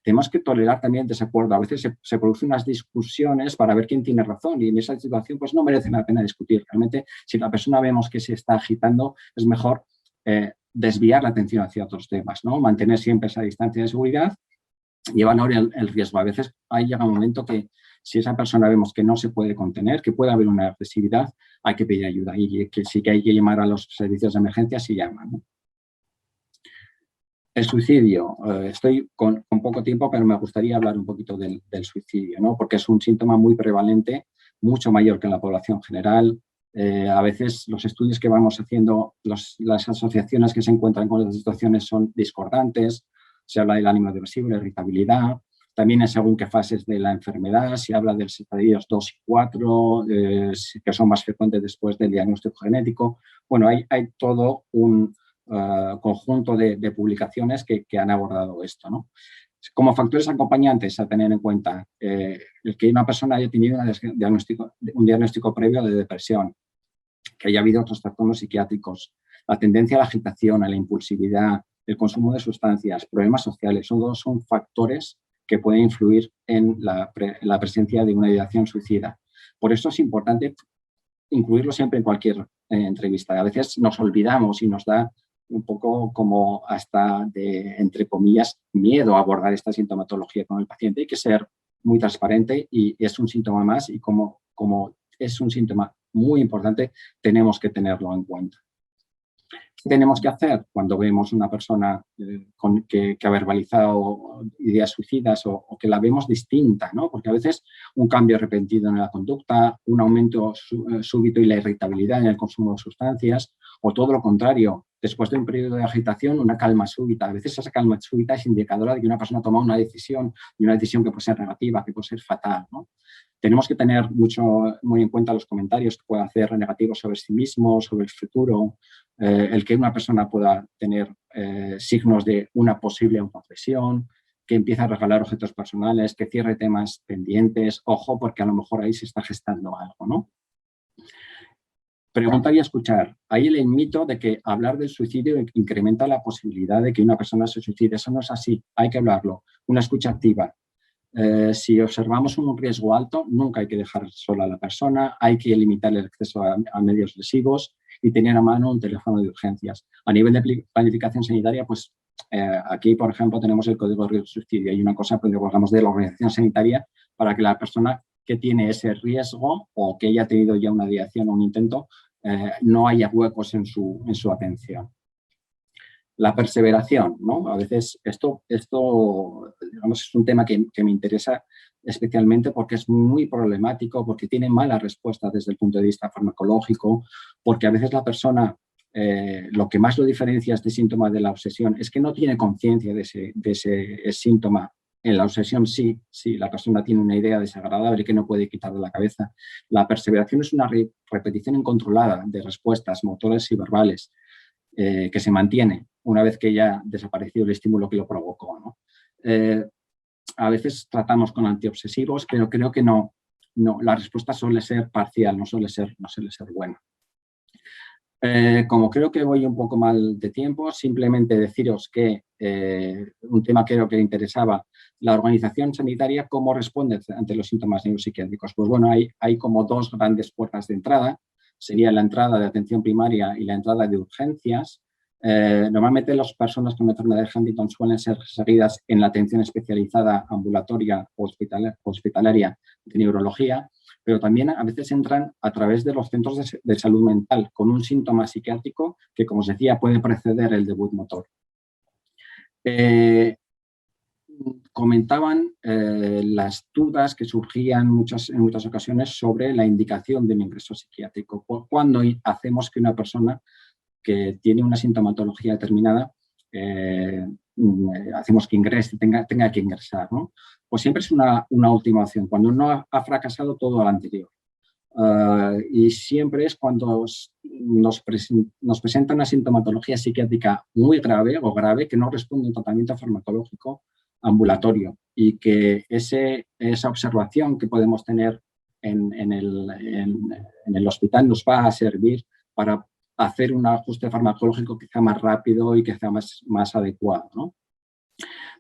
Tenemos que tolerar también el desacuerdo. A veces se producen unas discusiones para ver quién tiene razón y en esa situación pues no merece la pena discutir. Realmente, si la persona vemos que se está agitando, es mejor desviar la atención hacia otros temas, ¿no? Mantener siempre esa distancia de seguridad y evaluar el riesgo. A veces llega un momento que si esa persona vemos que no se puede contener, que puede haber una agresividad, hay que pedir ayuda y que sí que hay que llamar a los servicios de emergencia si llaman, ¿no? El suicidio. Estoy con poco tiempo, pero me gustaría hablar un poquito del suicidio, ¿no? Porque es un síntoma muy prevalente, mucho mayor que en la población general. A veces los estudios que vamos haciendo, las asociaciones que se encuentran con las situaciones son discordantes. Se habla del ánimo depresivo, la irritabilidad. También en según qué fases de la enfermedad, se habla de los estadios 2 y 4, que son más frecuentes después del diagnóstico genético. Bueno, hay todo un conjunto de publicaciones que han abordado esto, ¿no? Como factores acompañantes a tener en cuenta, el que una persona haya tenido un diagnóstico previo de depresión, que haya habido otros trastornos psiquiátricos, la tendencia a la agitación, a la impulsividad, el consumo de sustancias, problemas sociales, son factores que pueden influir en la presencia de una ideación suicida. Por eso es importante incluirlo siempre en cualquier entrevista. A veces nos olvidamos y nos da un poco como hasta de, entre comillas, miedo a abordar esta sintomatología con el paciente. Hay que ser muy transparente y es un síntoma más y como es un síntoma muy importante, tenemos que tenerlo en cuenta. ¿Qué tenemos que hacer cuando vemos una persona que ha verbalizado ideas suicidas o que la vemos distinta, ¿no? Porque a veces un cambio repentino en la conducta, un aumento súbito y la irritabilidad en el consumo de sustancias, o todo lo contrario, después de un periodo de agitación, una calma súbita. A veces esa calma súbita es indicadora de que una persona toma una decisión y una decisión que puede ser negativa, que puede ser fatal, ¿no? Tenemos que tener muy en cuenta los comentarios que pueda hacer negativos sobre sí mismo, sobre el futuro, el que una persona pueda tener signos de una posible autoagresión, que empiece a regalar objetos personales, que cierre temas pendientes. Ojo, porque a lo mejor ahí se está gestando algo, ¿no? Preguntar y escuchar. Hay el mito de que hablar del suicidio incrementa la posibilidad de que una persona se suicide. Eso no es así, hay que hablarlo. Una escucha activa. Si observamos un riesgo alto, nunca hay que dejar sola a la persona, hay que limitar el acceso a medios lesivos y tener a mano un teléfono de urgencias. A nivel de planificación sanitaria, pues aquí, por ejemplo, tenemos el código de riesgo de suicidio. Hay una cosa que colgamos de la organización sanitaria para que la persona que tiene ese riesgo o que haya tenido ya una ideación o un intento, no haya huecos en su atención. La perseveración, ¿no? A veces esto digamos, es un tema que me interesa especialmente porque es muy problemático, porque tiene mala respuesta desde el punto de vista farmacológico, porque a veces la persona, lo que más lo diferencia este síntoma de la obsesión es que no tiene conciencia de ese síntoma. En la obsesión sí, la persona tiene una idea desagradable que no puede quitar de la cabeza. La perseveración es una repetición incontrolada de respuestas motoras y verbales que se mantiene una vez que ya ha desaparecido el estímulo que lo provocó, ¿no? A veces tratamos con antiobsesivos, pero creo que no, la respuesta suele ser parcial, no suele ser buena. Como creo que voy un poco mal de tiempo, simplemente deciros que un tema que creo que le interesaba, la organización sanitaria, ¿cómo responde ante los síntomas neuropsiquiátricos? Pues bueno, hay como dos grandes puertas de entrada. Sería la entrada de atención primaria y la entrada de urgencias. Normalmente las personas con enfermedad de Huntington suelen ser seguidas en la atención especializada ambulatoria o hospitalaria de neurología, pero también a veces entran a través de los centros de salud mental con un síntoma psiquiátrico que, como os decía, puede preceder el debut motor. Comentaban las dudas que surgían en muchas ocasiones sobre la indicación de un ingreso psiquiátrico. Cuando hacemos que una persona que tiene una sintomatología determinada, hacemos que ingrese, tenga que ingresar, ¿no? Pues siempre es una última opción, cuando uno ha fracasado todo lo anterior. Y siempre es cuando nos presenta una sintomatología psiquiátrica muy grave o grave que no responde a un tratamiento farmacológico ambulatorio y que esa observación que podemos tener en el hospital nos va a servir para hacer un ajuste farmacológico que sea más rápido y que sea más adecuado, ¿no?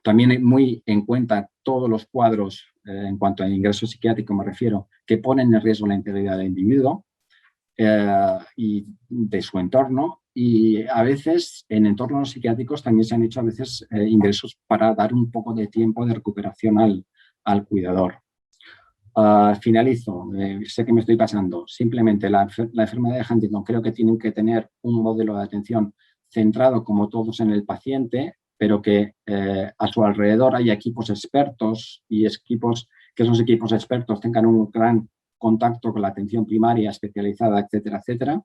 También muy en cuenta todos los cuadros, en cuanto al ingreso psiquiátrico me refiero, que ponen en riesgo la integridad del individuo y de su entorno. Y a veces en entornos psiquiátricos también se han hecho a veces ingresos para dar un poco de tiempo de recuperación al cuidador. Finalizo, sé que me estoy pasando. Simplemente la enfermedad de Huntington creo que tienen que tener un modelo de atención centrado como todos en el paciente, pero que a su alrededor haya equipos expertos y que esos equipos expertos tengan un gran contacto con la atención primaria, especializada, etcétera, etcétera.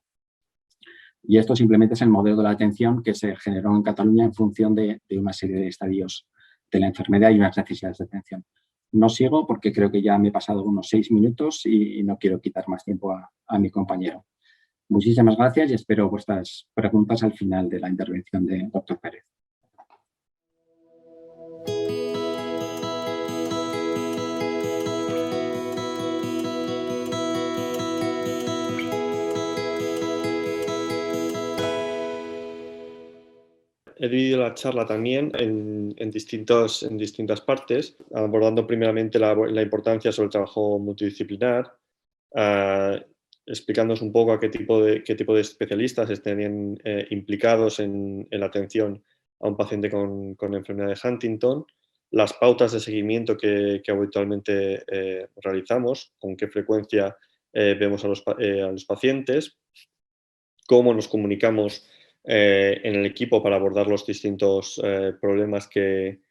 Y esto simplemente es el modelo de la atención que se generó en Cataluña en función de una serie de estadios de la enfermedad y unas necesidades de atención. No sigo porque creo que ya me he pasado unos 6 minutos y no quiero quitar más tiempo a mi compañero. Muchísimas gracias y espero vuestras preguntas al final de la intervención del doctor Pérez. He dividido la charla también en distintas partes, abordando primeramente la importancia sobre el trabajo multidisciplinar, explicándoos un poco a qué tipo de especialistas estarían implicados en la atención a un paciente con enfermedad de Huntington, las pautas de seguimiento que habitualmente realizamos, con qué frecuencia vemos a los pacientes, cómo nos comunicamos en el equipo para abordar los distintos problemas que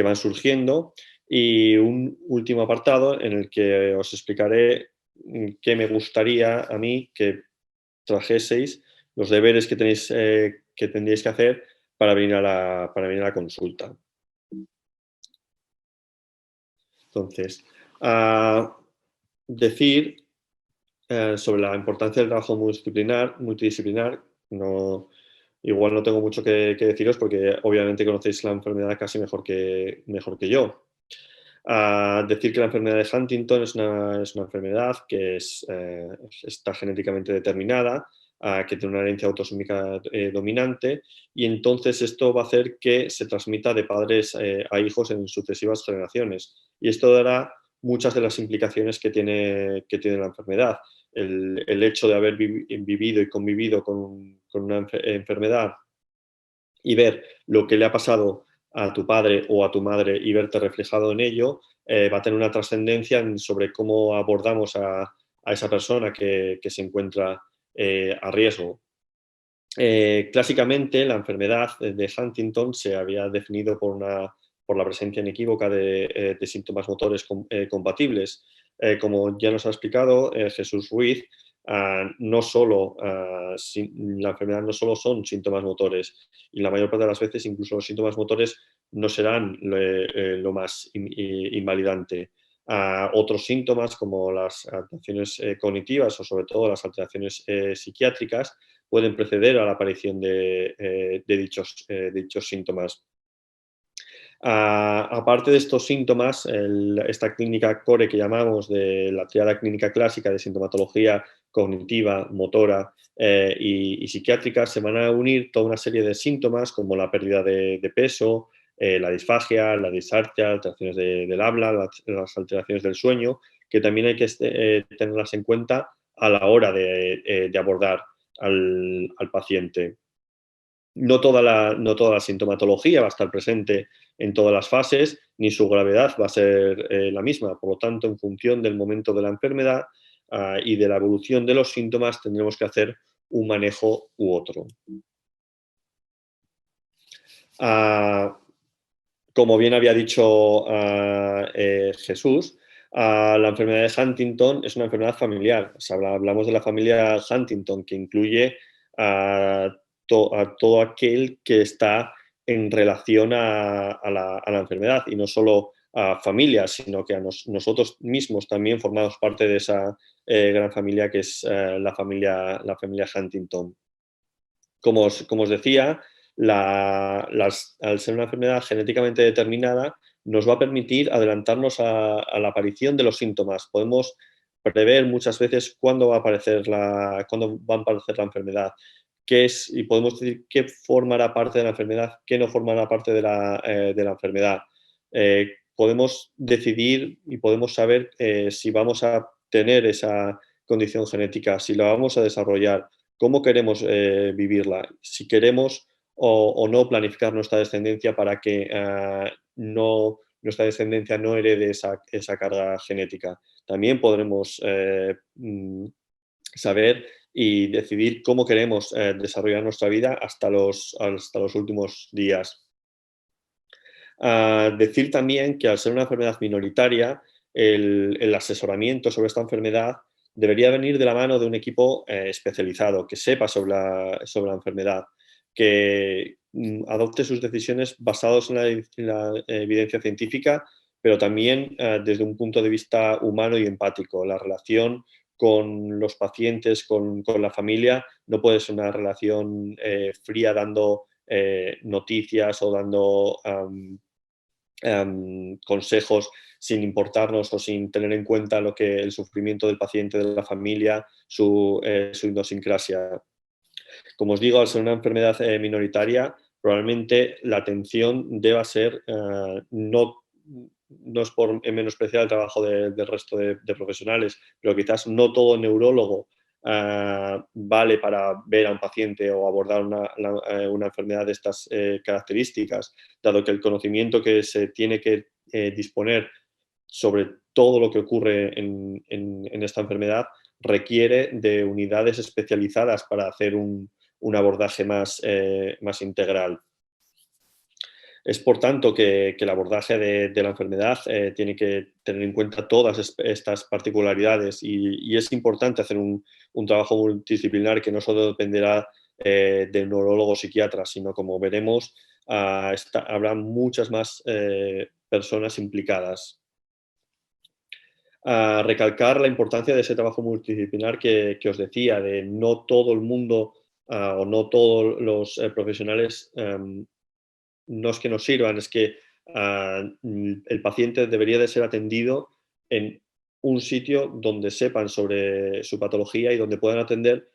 van surgiendo, y un último apartado en el que os explicaré qué me gustaría a mí que trajeseis, los deberes que tendríais que hacer para venir a la consulta. Entonces, decir sobre la importancia del trabajo multidisciplinar, igual no tengo mucho que deciros porque obviamente conocéis la enfermedad casi mejor que yo. Decir que la enfermedad de Huntington es una enfermedad que está genéticamente determinada, que tiene una herencia autosómica dominante, y entonces esto va a hacer que se transmita de padres a hijos en sucesivas generaciones. Y esto dará muchas de las implicaciones que tiene la enfermedad. El hecho de haber vivido y convivido con una enfermedad y ver lo que le ha pasado a tu padre o a tu madre y verte reflejado en ello, va a tener una trascendencia sobre cómo abordamos a esa persona que se encuentra a riesgo. Clásicamente, la enfermedad de Huntington se había definido por la presencia inequívoca de síntomas motores compatibles. Como ya nos ha explicado Jesús Ruiz, no solo, la enfermedad no solo son síntomas motores, y la mayor parte de las veces incluso los síntomas motores no serán lo más invalidante. Otros síntomas como las alteraciones cognitivas o sobre todo las alteraciones psiquiátricas pueden preceder a la aparición de dichos síntomas. Aparte de estos síntomas, esta clínica CORE que llamamos de la triada clínica clásica de sintomatología cognitiva, motora y psiquiátrica, se van a unir toda una serie de síntomas como la pérdida de peso, la disfagia, la disartria, alteraciones del habla, las alteraciones del sueño, que también hay que tenerlas en cuenta a la hora de abordar al paciente. No toda la sintomatología va a estar presente en todas las fases, ni su gravedad va a ser la misma. Por lo tanto, en función del momento de la enfermedad y de la evolución de los síntomas, tendremos que hacer un manejo u otro. Ah, Como bien había dicho Jesús, la enfermedad de Huntington es una enfermedad familiar. O sea, hablamos de la familia Huntington, que incluye a todo aquel que está en relación a la enfermedad, y no solo a familias, sino que a nosotros mismos también formamos parte de esa gran familia que es la familia Huntington. Como os decía, al ser una enfermedad genéticamente determinada, nos va a permitir adelantarnos a la aparición de los síntomas. Podemos prever muchas veces cuándo cuándo va a aparecer la enfermedad, y podemos decir qué formará parte de la enfermedad, qué no formará parte de la enfermedad. Podemos decidir y podemos saber si vamos a tener esa condición genética, si la vamos a desarrollar, cómo queremos vivirla, si queremos o no planificar nuestra descendencia para que nuestra descendencia no herede esa carga genética. También podremos saber y decidir cómo queremos desarrollar nuestra vida hasta los últimos días. Decir también que al ser una enfermedad minoritaria, el asesoramiento sobre esta enfermedad debería venir de la mano de un equipo especializado, que sepa sobre la enfermedad, que adopte sus decisiones basadas en la evidencia científica, pero también desde un punto de vista humano y empático. La relación con los pacientes, con la familia, no puede ser una relación fría dando noticias o dando consejos sin importarnos o sin tener en cuenta el sufrimiento del paciente, de la familia, su idiosincrasia. Como os digo, al ser una enfermedad minoritaria, probablemente la atención deba ser, no es por menospreciar el trabajo del resto de profesionales, pero quizás no todo neurólogo vale para ver a un paciente o abordar una enfermedad de estas características, dado que el conocimiento que se tiene que disponer sobre todo lo que ocurre en esta enfermedad requiere de unidades especializadas para hacer un abordaje más integral. Es por tanto que el abordaje de la enfermedad tiene que tener en cuenta todas estas particularidades, y es importante hacer un trabajo multidisciplinar que no solo dependerá de neurólogos psiquiatras, sino, como veremos, habrá muchas más personas implicadas. Recalcar la importancia de ese trabajo multidisciplinar que os decía, de no todo el mundo o no todos los profesionales no es que no sirvan, es que el paciente debería de ser atendido en un sitio donde sepan sobre su patología y donde puedan atender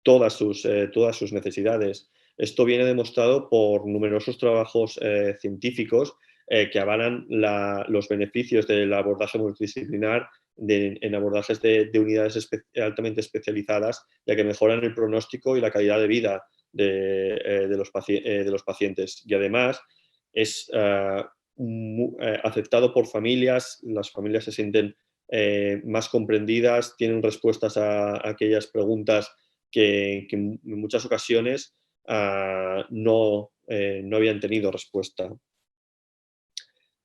todas sus necesidades. Esto viene demostrado por numerosos trabajos científicos que avalan los beneficios del abordaje multidisciplinar en abordajes de unidades altamente especializadas, ya que mejoran el pronóstico y la calidad de vida de los pacientes. Y además es aceptado por familias, las familias se sienten más comprendidas, tienen respuestas a aquellas preguntas que en muchas ocasiones no habían tenido respuesta.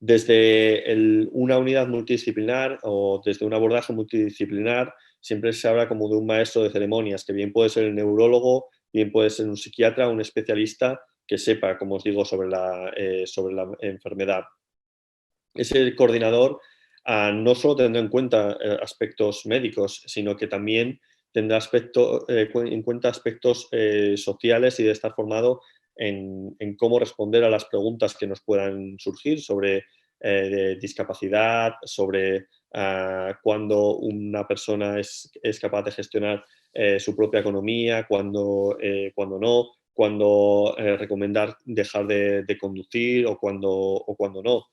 Desde una unidad multidisciplinar o desde un abordaje multidisciplinar siempre se habla como de un maestro de ceremonias, que bien puede ser el neurólogo, bien puede ser un psiquiatra, un especialista que sepa, como os digo, sobre la enfermedad. Ese coordinador no solo tendrá en cuenta aspectos médicos, sino que también tendrá en cuenta aspectos sociales y de estar formado en cómo responder a las preguntas que nos puedan surgir sobre de discapacidad, sobre cuándo una persona es capaz de gestionar su propia economía, cuándo no, cuándo recomendar dejar de conducir o cuándo no.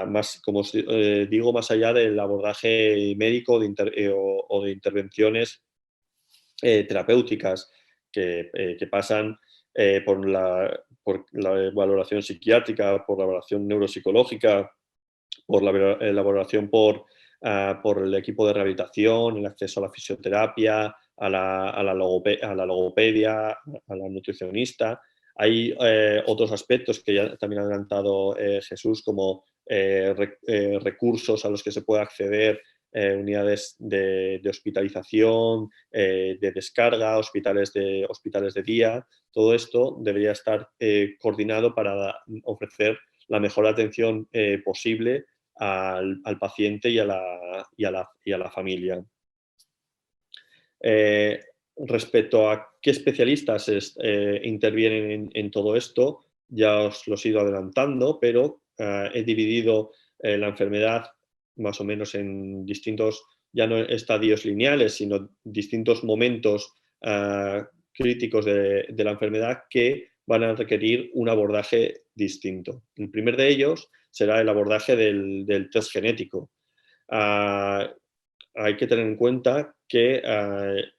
Más, como os digo, más allá del abordaje médico o de intervenciones terapéuticas que pasan por la valoración psiquiátrica, por la valoración neuropsicológica, por la valoración por el equipo de rehabilitación, el acceso a la fisioterapia, a la logopedia, a la nutricionista. Hay otros aspectos que ya también ha adelantado Jesús, como recursos a los que se puede acceder, unidades de hospitalización, de descarga, hospitales de día. Todo esto debería estar coordinado para ofrecer la mejor atención posible al paciente y a la familia. Respecto a qué especialistas intervienen en todo esto, ya os los he ido adelantando, pero he dividido la enfermedad más o menos en distintos, ya no estadios lineales, sino distintos momentos críticos de la enfermedad que van a requerir un abordaje distinto. El primer de ellos será el abordaje del test genético. Hay que tener en cuenta que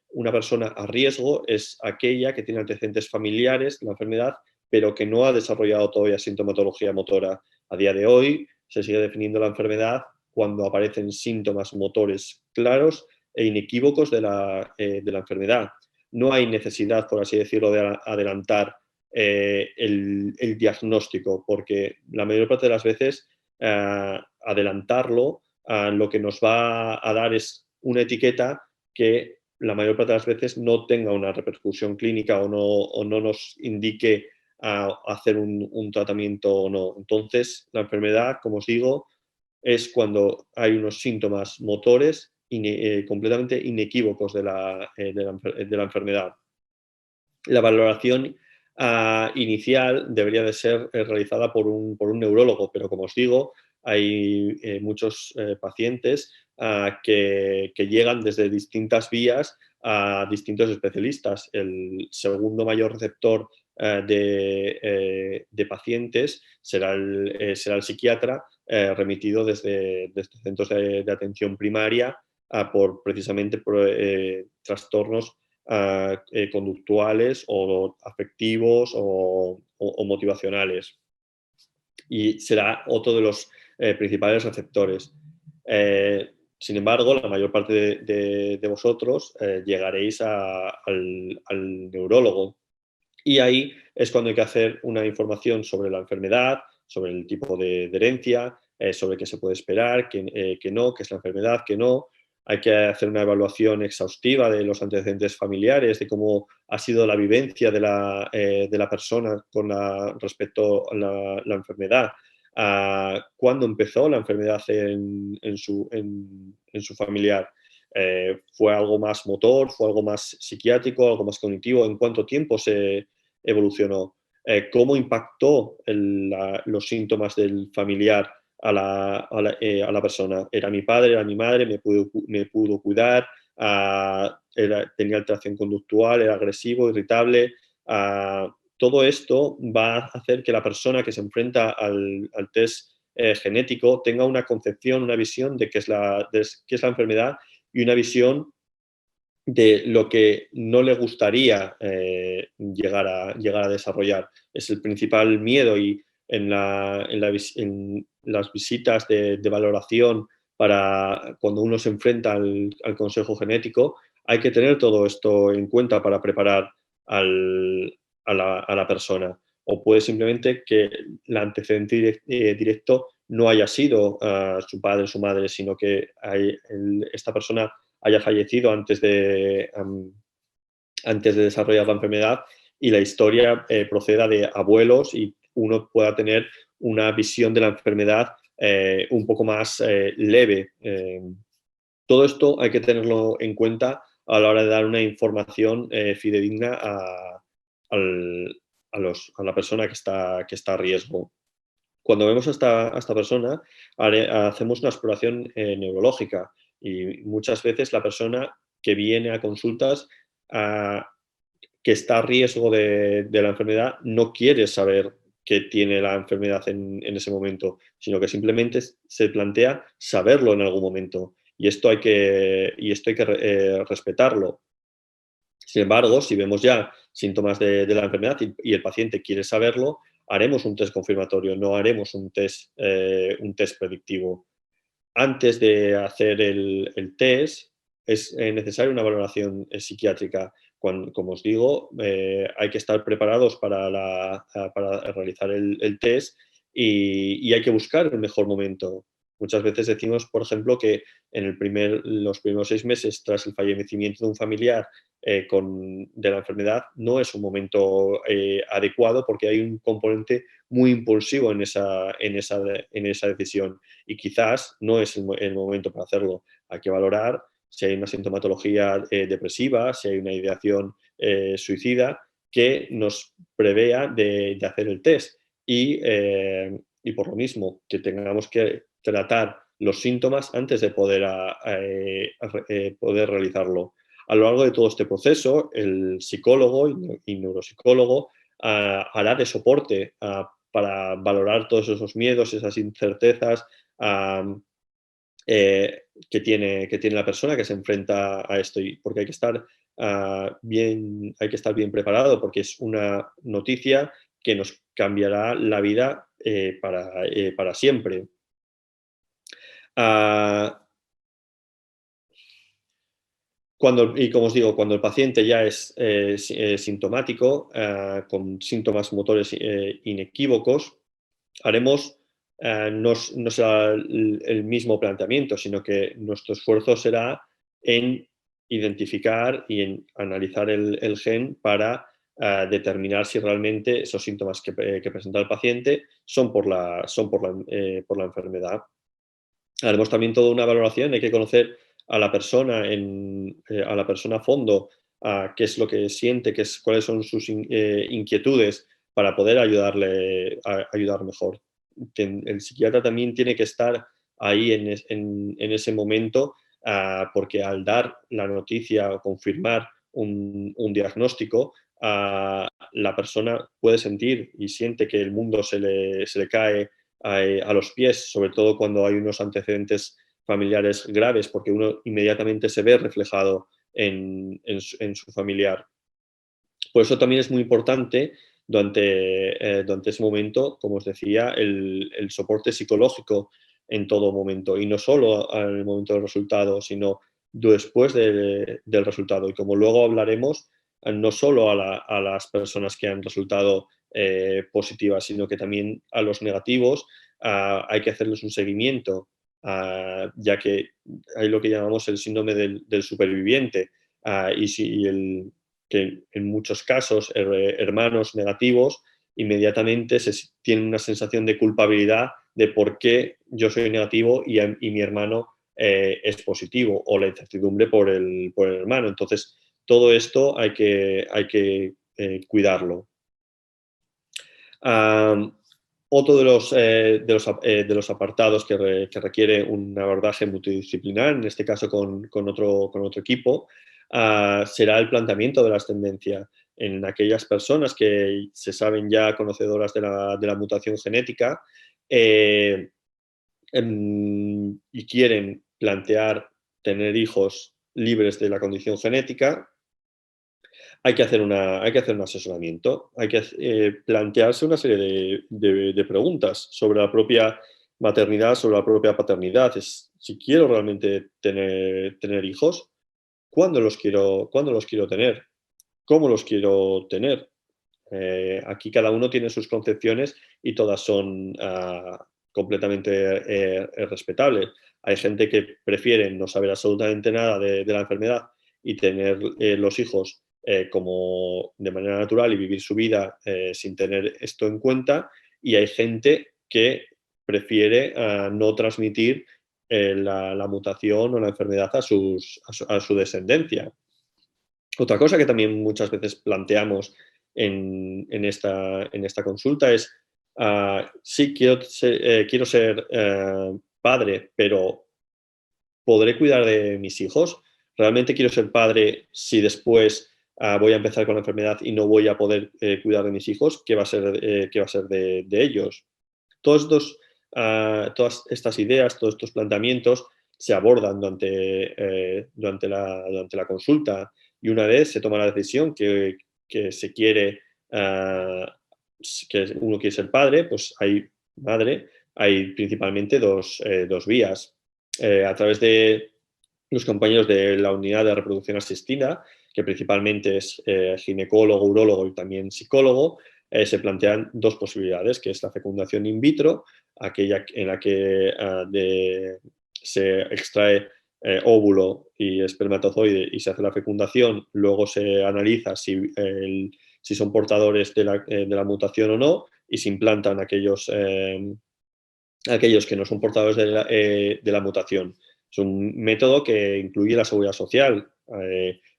una persona a riesgo es aquella que tiene antecedentes familiares de la enfermedad, pero que no ha desarrollado todavía sintomatología motora. A día de hoy se sigue definiendo la enfermedad cuando aparecen síntomas motores claros e inequívocos de la enfermedad. No hay necesidad, por así decirlo, de adelantar el diagnóstico, porque la mayor parte de las veces adelantarlo lo que nos va a dar es una etiqueta que la mayor parte de las veces no tenga una repercusión clínica o no nos indique hacer un tratamiento o no. Entonces, la enfermedad, como os digo, es cuando hay unos síntomas motores completamente inequívocos de la enfermedad. La valoración inicial debería de ser realizada por un neurólogo, pero como os digo, hay muchos pacientes que llegan desde distintas vías a distintos especialistas. El segundo mayor receptor de pacientes será el psiquiatra, remitido desde centros de atención primaria precisamente por trastornos conductuales o afectivos o motivacionales. Y será otro de los principales receptores. Sin embargo, la mayor parte de vosotros llegaréis al neurólogo. Y ahí es cuando hay que hacer una información sobre la enfermedad, sobre el tipo de herencia, sobre qué se puede esperar, qué no, qué es la enfermedad, qué no. Hay que hacer una evaluación exhaustiva de los antecedentes familiares, de cómo ha sido la vivencia de la persona respecto a la enfermedad, cuándo empezó la enfermedad en su familiar. ¿Fue algo más motor? ¿Fue algo más psiquiátrico? ¿Algo más cognitivo? ¿En cuánto tiempo se evolucionó? ¿Cómo impactó los síntomas del familiar a la persona? ¿Era mi padre? ¿Era mi madre? ¿Me pudo cuidar? ¿Tenía alteración conductual? ¿Era agresivo? ¿Irritable? Todo esto va a hacer que la persona que se enfrenta al test genético tenga una concepción, una visión de qué es qué es la enfermedad y una visión de lo que no le gustaría llegar a desarrollar. Es el principal miedo, y en las visitas de valoración para cuando uno se enfrenta al consejo genético, hay que tener todo esto en cuenta para preparar a la persona. O puede simplemente que el antecedente directo no haya sido su padre o su madre, sino que esta persona haya fallecido antes de desarrollar la enfermedad, y la historia proceda de abuelos, y uno pueda tener una visión de la enfermedad un poco más leve. Todo esto hay que tenerlo en cuenta a la hora de dar una información fidedigna a la persona que está a riesgo. Cuando vemos a esta persona, hacemos una exploración neurológica, y muchas veces la persona que viene a consultas, ah, que está a riesgo de la enfermedad, no quiere saber que tiene la enfermedad en ese momento, sino que simplemente se plantea saberlo en algún momento. Y esto hay que respetarlo. Sin embargo, si vemos ya síntomas de la enfermedad y el paciente quiere saberlo, haremos un test confirmatorio, no haremos un test predictivo. Antes de hacer el test, es necesaria una valoración psiquiátrica. Como os digo, hay que estar preparados para realizar el test, y hay que buscar el mejor momento. Muchas veces decimos, por ejemplo, que en los primeros 6 meses tras el fallecimiento de un familiar de la enfermedad, no es un momento adecuado, porque hay un componente muy impulsivo en esa decisión, y quizás no es el momento para hacerlo. Hay que valorar si hay una sintomatología depresiva, si hay una ideación suicida que nos prevea de hacer el test, y por lo mismo que tengamos que tratar los síntomas antes de poder realizarlo. A lo largo de todo este proceso, el psicólogo y neuropsicólogo hará de soporte para valorar todos esos miedos, esas incertezas que tiene la persona que se enfrenta a esto, porque hay que estar bien preparado, porque es una noticia que nos cambiará la vida para siempre. Ah, como os digo, cuando el paciente ya es sintomático, con síntomas motores inequívocos, haremos, no será el mismo planteamiento, sino que nuestro esfuerzo será en identificar y en analizar el gen para determinar si realmente esos síntomas que presenta el paciente son por la enfermedad. Haremos también toda una valoración, hay que conocer a la persona a fondo, qué es lo que siente, cuáles son sus inquietudes, para poder ayudar mejor. El psiquiatra también tiene que estar ahí en ese momento, porque al dar la noticia o confirmar un diagnóstico, la persona puede sentir y siente que el mundo se le cae a los pies, sobre todo cuando hay unos antecedentes familiares graves, porque uno inmediatamente se ve reflejado en su familiar. Por eso también es muy importante durante ese momento, como os decía, el soporte psicológico en todo momento, y no solo en el momento del resultado, sino después del resultado. Y como luego hablaremos, no solo a las personas que han resultado positivas, sino que también a los negativos hay que hacerles un seguimiento, ya que hay lo que llamamos el síndrome del superviviente, que en muchos casos hermanos negativos inmediatamente tienen una sensación de culpabilidad de por qué yo soy negativo y mi hermano es positivo, o la incertidumbre por el hermano. Entonces, todo esto hay que cuidarlo. Otro de los apartados que requiere un abordaje multidisciplinar, en este caso con otro equipo, será el planteamiento de las tendencias en aquellas personas que se saben ya conocedoras de la mutación genética y quieren plantear tener hijos libres de la condición genética. Hay que hacer un asesoramiento, hay que plantearse una serie de preguntas sobre la propia maternidad, sobre la propia paternidad. Si quiero realmente tener hijos, ¿cuándo los quiero tener? ¿Cómo los quiero tener? Aquí cada uno tiene sus concepciones y todas son completamente respetables. Hay gente que prefiere no saber absolutamente nada de la enfermedad y tener los hijos como de manera natural y vivir su vida sin tener esto en cuenta, y hay gente que prefiere no transmitir la mutación o la enfermedad a su descendencia. Otra cosa que también muchas veces planteamos en esta consulta es, sí, quiero ser padre, pero ¿podré cuidar de mis hijos? ¿Realmente quiero ser padre si después voy a empezar con la enfermedad y no voy a poder cuidar de mis hijos? ¿Qué va a ser de ellos? Todas estas ideas, todos estos planteamientos se abordan durante la consulta, y una vez se toma la decisión que se quiere, que uno quiere ser padre, pues hay principalmente dos vías. A través de los compañeros de la unidad de reproducción asistida, que principalmente es ginecólogo, urólogo y también psicólogo, se plantean dos posibilidades, que es la fecundación in vitro, aquella en la que se extrae óvulo y espermatozoide y se hace la fecundación, luego se analiza si son portadores de la mutación o no, y se implantan aquellos que no son portadores de la mutación. Es un método que incluye la seguridad social,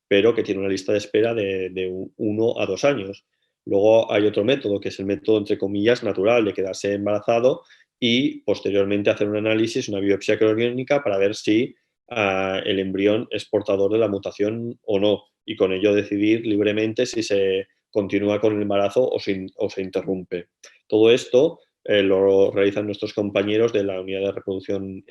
pero que tiene una lista de espera de 1 a 2 años. Luego hay otro método, que es el método, entre comillas, natural, de quedarse embarazado y posteriormente hacer un análisis, una biopsia clínica, para ver si el embrión es portador de la mutación o no, y con ello decidir libremente si se continúa con el embarazo o se interrumpe. Todo esto lo realizan nuestros compañeros de la unidad de reproducción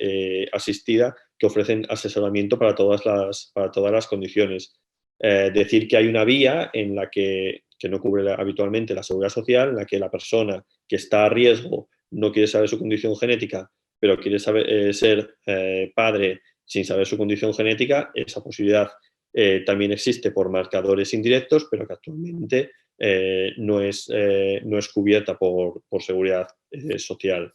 asistida, que ofrecen asesoramiento para todas las condiciones. Decir que hay una vía en la que no cubre habitualmente la seguridad social, en la que la persona que está a riesgo no quiere saber su condición genética, pero quiere ser padre sin saber su condición genética. Esa posibilidad también existe por marcadores indirectos, pero que actualmente no es cubierta por seguridad social.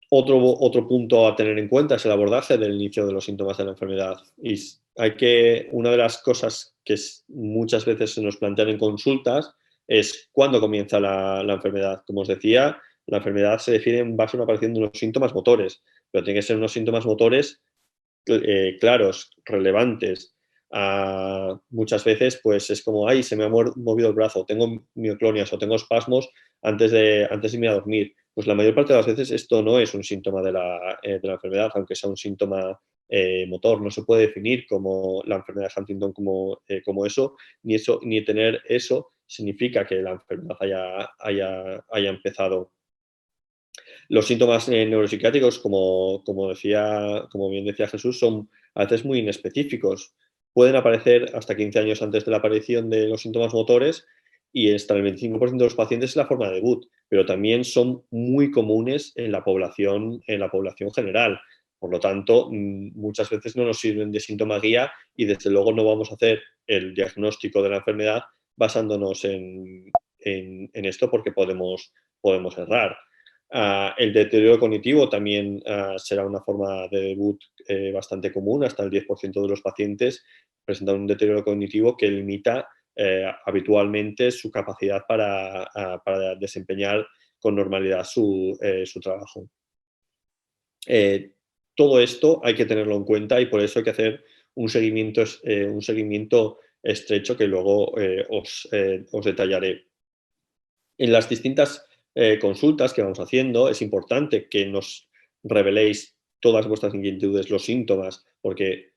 Otro punto a tener en cuenta es el abordaje del inicio de los síntomas de la enfermedad. Y una de las cosas que muchas veces se nos plantean en consultas es cuándo comienza la enfermedad. Como os decía, la enfermedad se define en base a una aparición de unos síntomas motores, pero tienen que ser unos síntomas motores claros, relevantes. Muchas veces pues es como, ay, se me ha movido el brazo, tengo mioclonias o tengo espasmos antes de irme a dormir. Pues la mayor parte de las veces esto no es un síntoma de la enfermedad, aunque sea un síntoma motor. No se puede definir como la enfermedad de Huntington como eso, ni tener eso significa que la enfermedad haya empezado. Los síntomas neuropsiquiátricos, como bien decía Jesús, son a veces muy inespecíficos. Pueden aparecer hasta 15 años antes de la aparición de los síntomas motores, y hasta el 25% de los pacientes es la forma de debut, pero también son muy comunes en la población general. Por lo tanto, muchas veces no nos sirven de síntoma guía, y desde luego no vamos a hacer el diagnóstico de la enfermedad basándonos en esto, porque podemos errar. El deterioro cognitivo también será una forma de debut bastante común. Hasta el 10% de los pacientes presentan un deterioro cognitivo que limita habitualmente su capacidad para desempeñar con normalidad su trabajo. Todo esto hay que tenerlo en cuenta y por eso hay que hacer un seguimiento estrecho que luego os detallaré. En las distintas consultas que vamos haciendo es importante que nos reveléis todas vuestras inquietudes, los síntomas, porque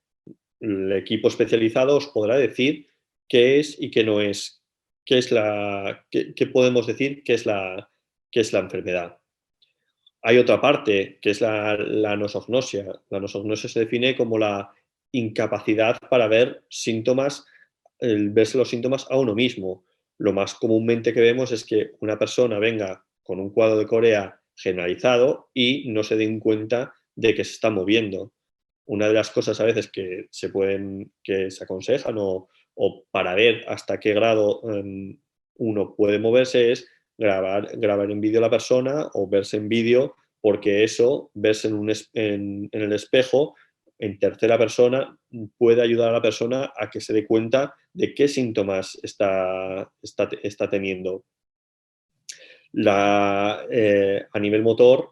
el equipo especializado os podrá decir qué es y qué no es, qué podemos decir que es la enfermedad. Hay otra parte, que es la nosognosia. La nosognosia se define como la incapacidad para ver síntomas, el verse los síntomas a uno mismo. Lo más comúnmente que vemos es que una persona venga con un cuadro de corea generalizado y no se den cuenta de que se está moviendo. Una de las cosas a veces que se aconsejan o para ver hasta qué grado uno puede moverse es grabar en vídeo a la persona o verse en vídeo, porque eso, verse en el espejo, en tercera persona, puede ayudar a la persona a que se dé cuenta de qué síntomas está teniendo. A nivel motor,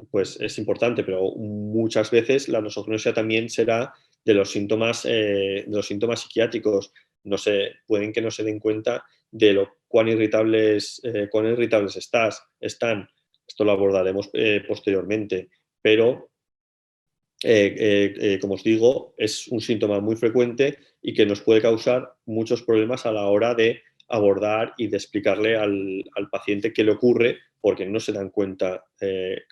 pues es importante, pero muchas veces la nosognosia también será de los síntomas psiquiátricos. No sé, pueden que no se den cuenta de cuán irritables están. Esto lo abordaremos posteriormente, pero como os digo, es un síntoma muy frecuente y que nos puede causar muchos problemas a la hora de abordar y de explicarle al paciente qué le ocurre, porque no se dan cuenta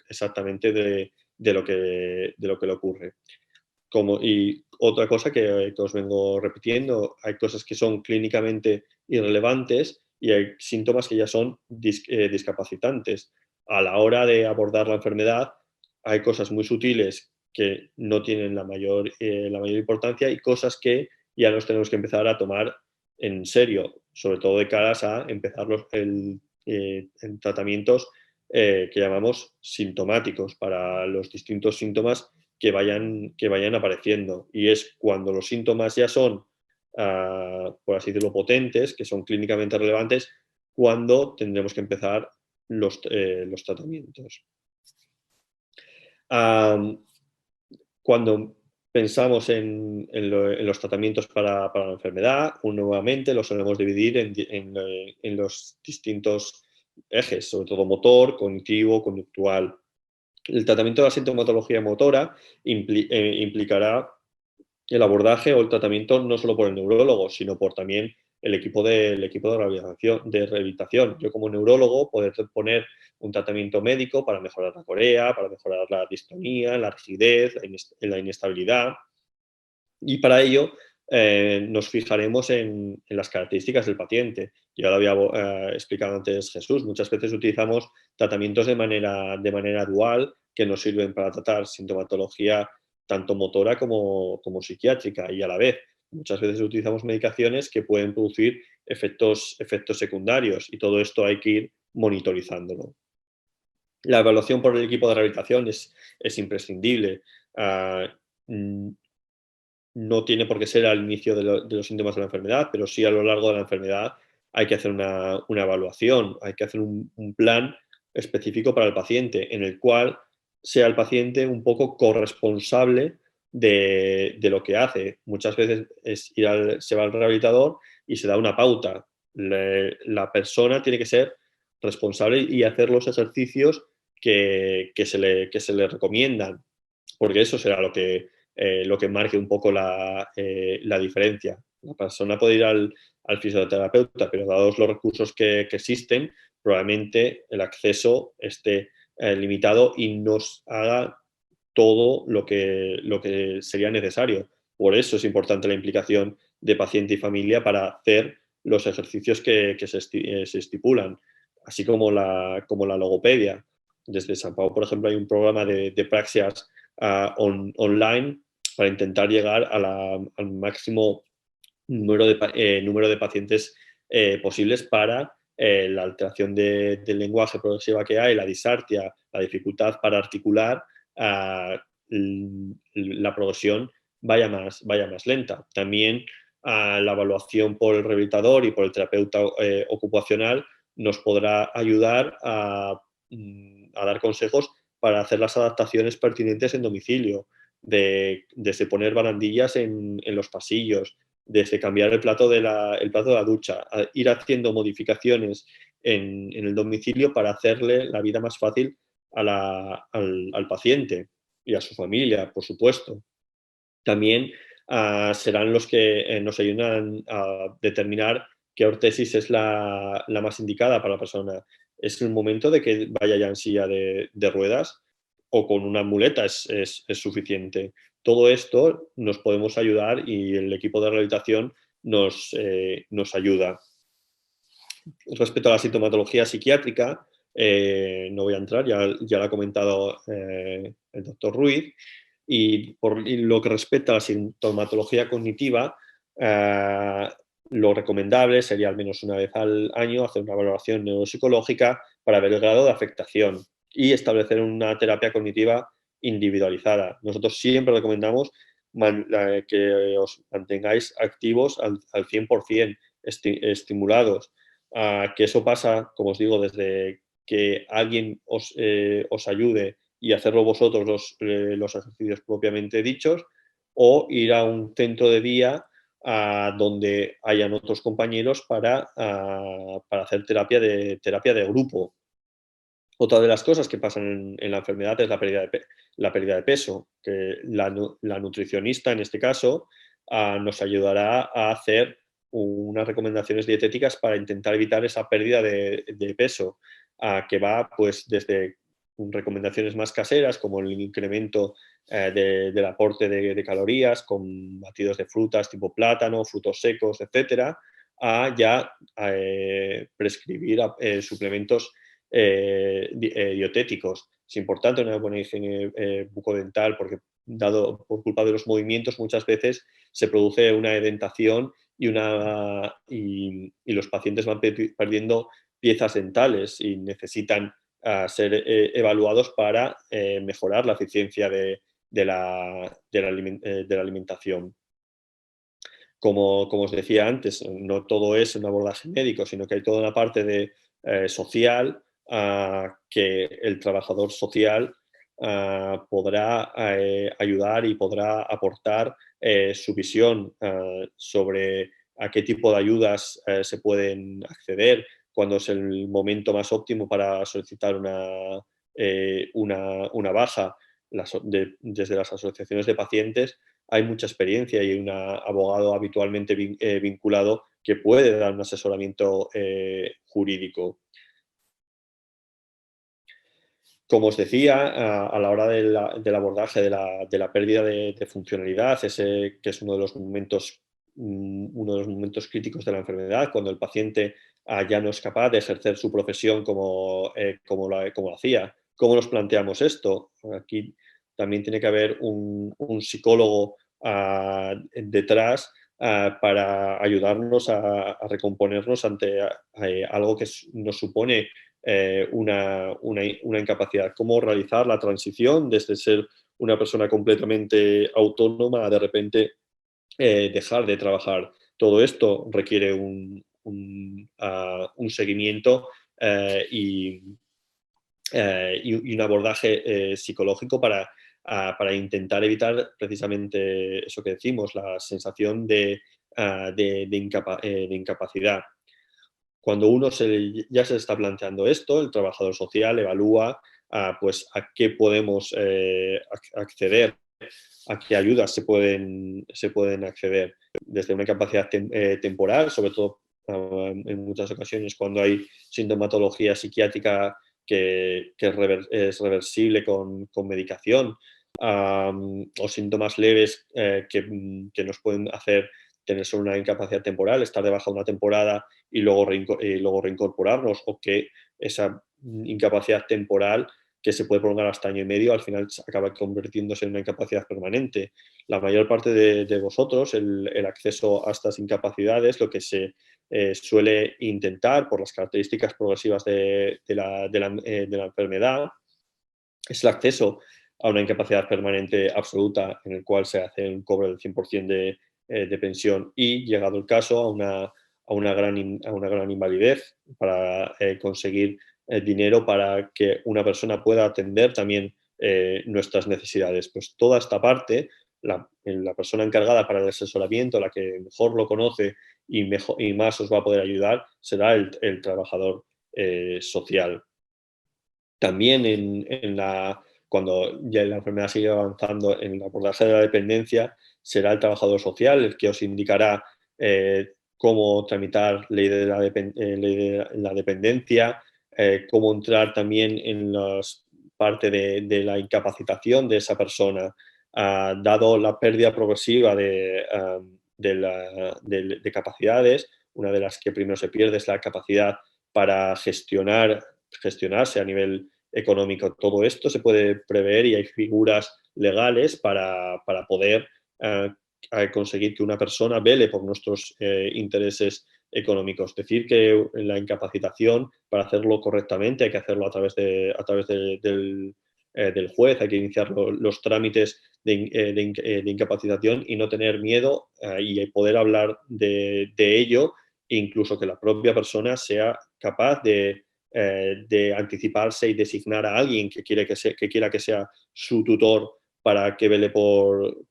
exactamente de lo que le ocurre. Y otra cosa que os vengo repitiendo, hay cosas que son clínicamente irrelevantes y hay síntomas que ya son discapacitantes. A la hora de abordar la enfermedad, hay cosas muy sutiles que no tienen la mayor importancia y cosas que ya nos tenemos que empezar a tomar en serio, sobre todo de caras a empezar en tratamientos que llamamos sintomáticos para los distintos síntomas que vayan apareciendo. Y es cuando los síntomas ya son, por así decirlo, potentes, que son clínicamente relevantes, cuando tendremos que empezar los tratamientos. Cuando pensamos en los tratamientos para la enfermedad, nuevamente los solemos dividir en los distintos ejes, sobre todo motor, cognitivo, conductual. El tratamiento de la sintomatología motora implicará el abordaje o el tratamiento no solo por el neurólogo, sino por también el equipo de rehabilitación. Yo como neurólogo poder poner un tratamiento médico para mejorar la corea, para mejorar la distonía, la rigidez, la inestabilidad. Y para ello nos fijaremos en las características del paciente. Ya lo había explicado antes Jesús, muchas veces utilizamos tratamientos de manera dual que nos sirven para tratar sintomatología tanto motora como psiquiátrica y a la vez. Muchas veces utilizamos medicaciones que pueden producir efectos secundarios y todo esto hay que ir monitorizándolo. La evaluación por el equipo de rehabilitación es imprescindible. No tiene por qué ser al inicio de los síntomas de la enfermedad, pero sí a lo largo de la enfermedad hay que hacer una evaluación, hay que hacer un plan específico para el paciente, en el cual sea el paciente un poco corresponsable de lo que hace. Muchas veces se va al rehabilitador y se da una pauta. La persona tiene que ser responsable y hacer los ejercicios que se le recomiendan, porque eso será lo que marque un poco la diferencia. La persona puede ir al fisioterapeuta, pero dados los recursos que existen, probablemente el acceso esté limitado y nos haga todo lo que sería necesario. Por eso es importante la implicación de paciente y familia para hacer los ejercicios que se estipulan, así como la logopedia. Desde San Pau, por ejemplo, hay un programa de praxias online para intentar llegar al máximo número de pacientes posibles para la alteración del lenguaje progresiva que hay, la disartria, la dificultad para articular, la progresión vaya más lenta. También la evaluación por el rehabilitador y por el terapeuta ocupacional nos podrá ayudar a dar consejos para hacer las adaptaciones pertinentes en domicilio, desde poner barandillas en los pasillos, desde cambiar el plato de la ducha, a ir haciendo modificaciones en el domicilio para hacerle la vida más fácil al paciente y a su familia, por supuesto. También serán los que nos ayudan a determinar qué ortesis es la más indicada para la persona. Es el momento de que vaya ya en silla de ruedas o con una muleta es suficiente. Todo esto nos podemos ayudar y el equipo de rehabilitación nos ayuda. Respecto a la sintomatología psiquiátrica, no voy a entrar, ya lo ha comentado el doctor Ruiz, y por lo que respecta a la sintomatología cognitiva, lo recomendable sería al menos una vez al año hacer una valoración neuropsicológica para ver el grado de afectación y establecer una terapia cognitiva individualizada. Nosotros siempre recomendamos que os mantengáis activos al 100%, estimulados. Que eso pasa, como os digo, desde que alguien os ayude y hacerlo vosotros los ejercicios propiamente dichos, o ir a un centro de día donde hayan otros compañeros para hacer terapia de grupo. Otra de las cosas que pasan en la enfermedad es la pérdida de peso, que la nutricionista, en este caso, nos ayudará a hacer unas recomendaciones dietéticas para intentar evitar esa pérdida de peso, que va pues desde recomendaciones más caseras, como el incremento del aporte de calorías con batidos de frutas tipo plátano, frutos secos, etcétera, a ya prescribir suplementos dietéticos. Es importante una buena higiene bucodental porque, dado por culpa de los movimientos, muchas veces se produce una edentación y los pacientes van perdiendo piezas dentales y necesitan ser evaluados para mejorar la eficiencia de la alimentación. Como os decía antes, no todo es un abordaje médico, sino que hay toda una parte social que el trabajador social podrá ayudar y podrá aportar su visión sobre a qué tipo de ayudas se pueden acceder, cuándo es el momento más óptimo para solicitar una baja. Desde las asociaciones de pacientes hay mucha experiencia y hay un abogado habitualmente vinculado que puede dar un asesoramiento jurídico. Como os decía, a la hora del abordaje de la pérdida de funcionalidad, que es uno de los momentos críticos de la enfermedad, cuando el paciente ya no es capaz de ejercer su profesión como lo hacía. ¿Cómo nos planteamos esto? Aquí también tiene que haber un psicólogo detrás para ayudarnos a recomponernos ante algo que nos supone una incapacidad. Cómo realizar la transición desde ser una persona completamente autónoma a de repente dejar de trabajar. Todo esto requiere un seguimiento y un abordaje psicológico para intentar evitar precisamente eso que decimos, la sensación de incapacidad. Cuando uno ya se está planteando esto, el trabajador social evalúa pues a qué podemos acceder, a qué ayudas se pueden acceder, desde una incapacidad temporal, sobre todo en muchas ocasiones cuando hay sintomatología psiquiátrica que es reversible con medicación, o síntomas leves que nos pueden hacer tener solo una incapacidad temporal, estar de baja una temporada y luego reincorporarnos, o que esa incapacidad temporal que se puede prolongar hasta año y medio, al final acaba convirtiéndose en una incapacidad permanente. La mayor parte de vosotros, el acceso a estas incapacidades, lo que se suele intentar por las características progresivas de la enfermedad, es el acceso a una incapacidad permanente absoluta en el cual se hace un cobro del 100% de pensión y, llegado el caso, a una gran invalidez para conseguir dinero para que una persona pueda atender también nuestras necesidades. Pues toda esta parte, la persona encargada para el asesoramiento, la que mejor lo conoce y más os va a poder ayudar, será el trabajador social. También cuando ya la enfermedad sigue avanzando en el abordaje de la dependencia, será el trabajador social el que os indicará cómo tramitar ley de la dependencia, cómo entrar también en la parte de la incapacitación de esa persona, dado la pérdida progresiva de capacidades. Una de las que primero se pierde es la capacidad para gestionarse a nivel económico. Todo esto se puede prever y hay figuras legales para poder conseguir que una persona vele por nuestros intereses económicos. Decir que la incapacitación, para hacerlo correctamente, hay que hacerlo a través del juez, hay que iniciar los trámites de incapacitación y no tener miedo y poder hablar de ello, e incluso que la propia persona sea capaz de anticiparse y designar a alguien que quiera que sea su tutor para que vele por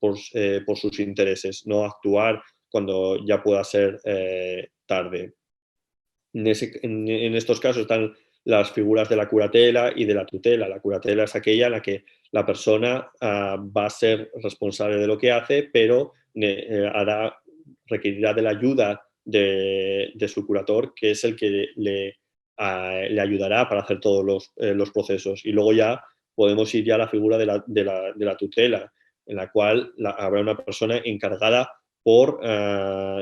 sus intereses, no actuar cuando ya pueda ser tarde. En estos casos están las figuras de la curatela y de la tutela. La curatela es aquella en la que la persona va a ser responsable de lo que hace, pero requerirá de la ayuda de su curator, que es el que le ayudará para hacer todos los procesos. Y luego ya podemos ir ya a la figura de la tutela, en la cual habrá una persona encargada por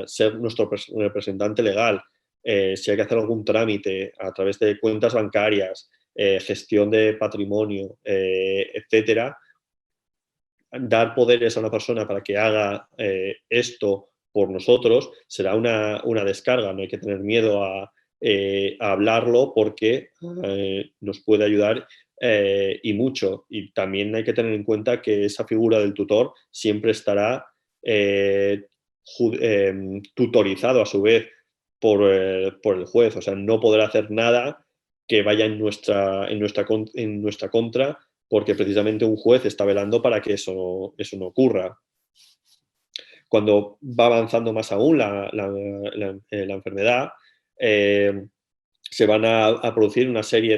ser nuestro representante legal. Si hay que hacer algún trámite a través de cuentas bancarias, gestión de patrimonio, etcétera, dar poderes a una persona para que haga esto por nosotros será una descarga. No hay que tener miedo a hablarlo, porque nos puede ayudar y mucho. Y también hay que tener en cuenta que esa figura del tutor siempre estará tutorizado a su vez por el juez. O sea, no podrá hacer nada que vaya en nuestra contra, porque precisamente un juez está velando para que eso no ocurra. Cuando va avanzando más aún la enfermedad, se van a producir una serie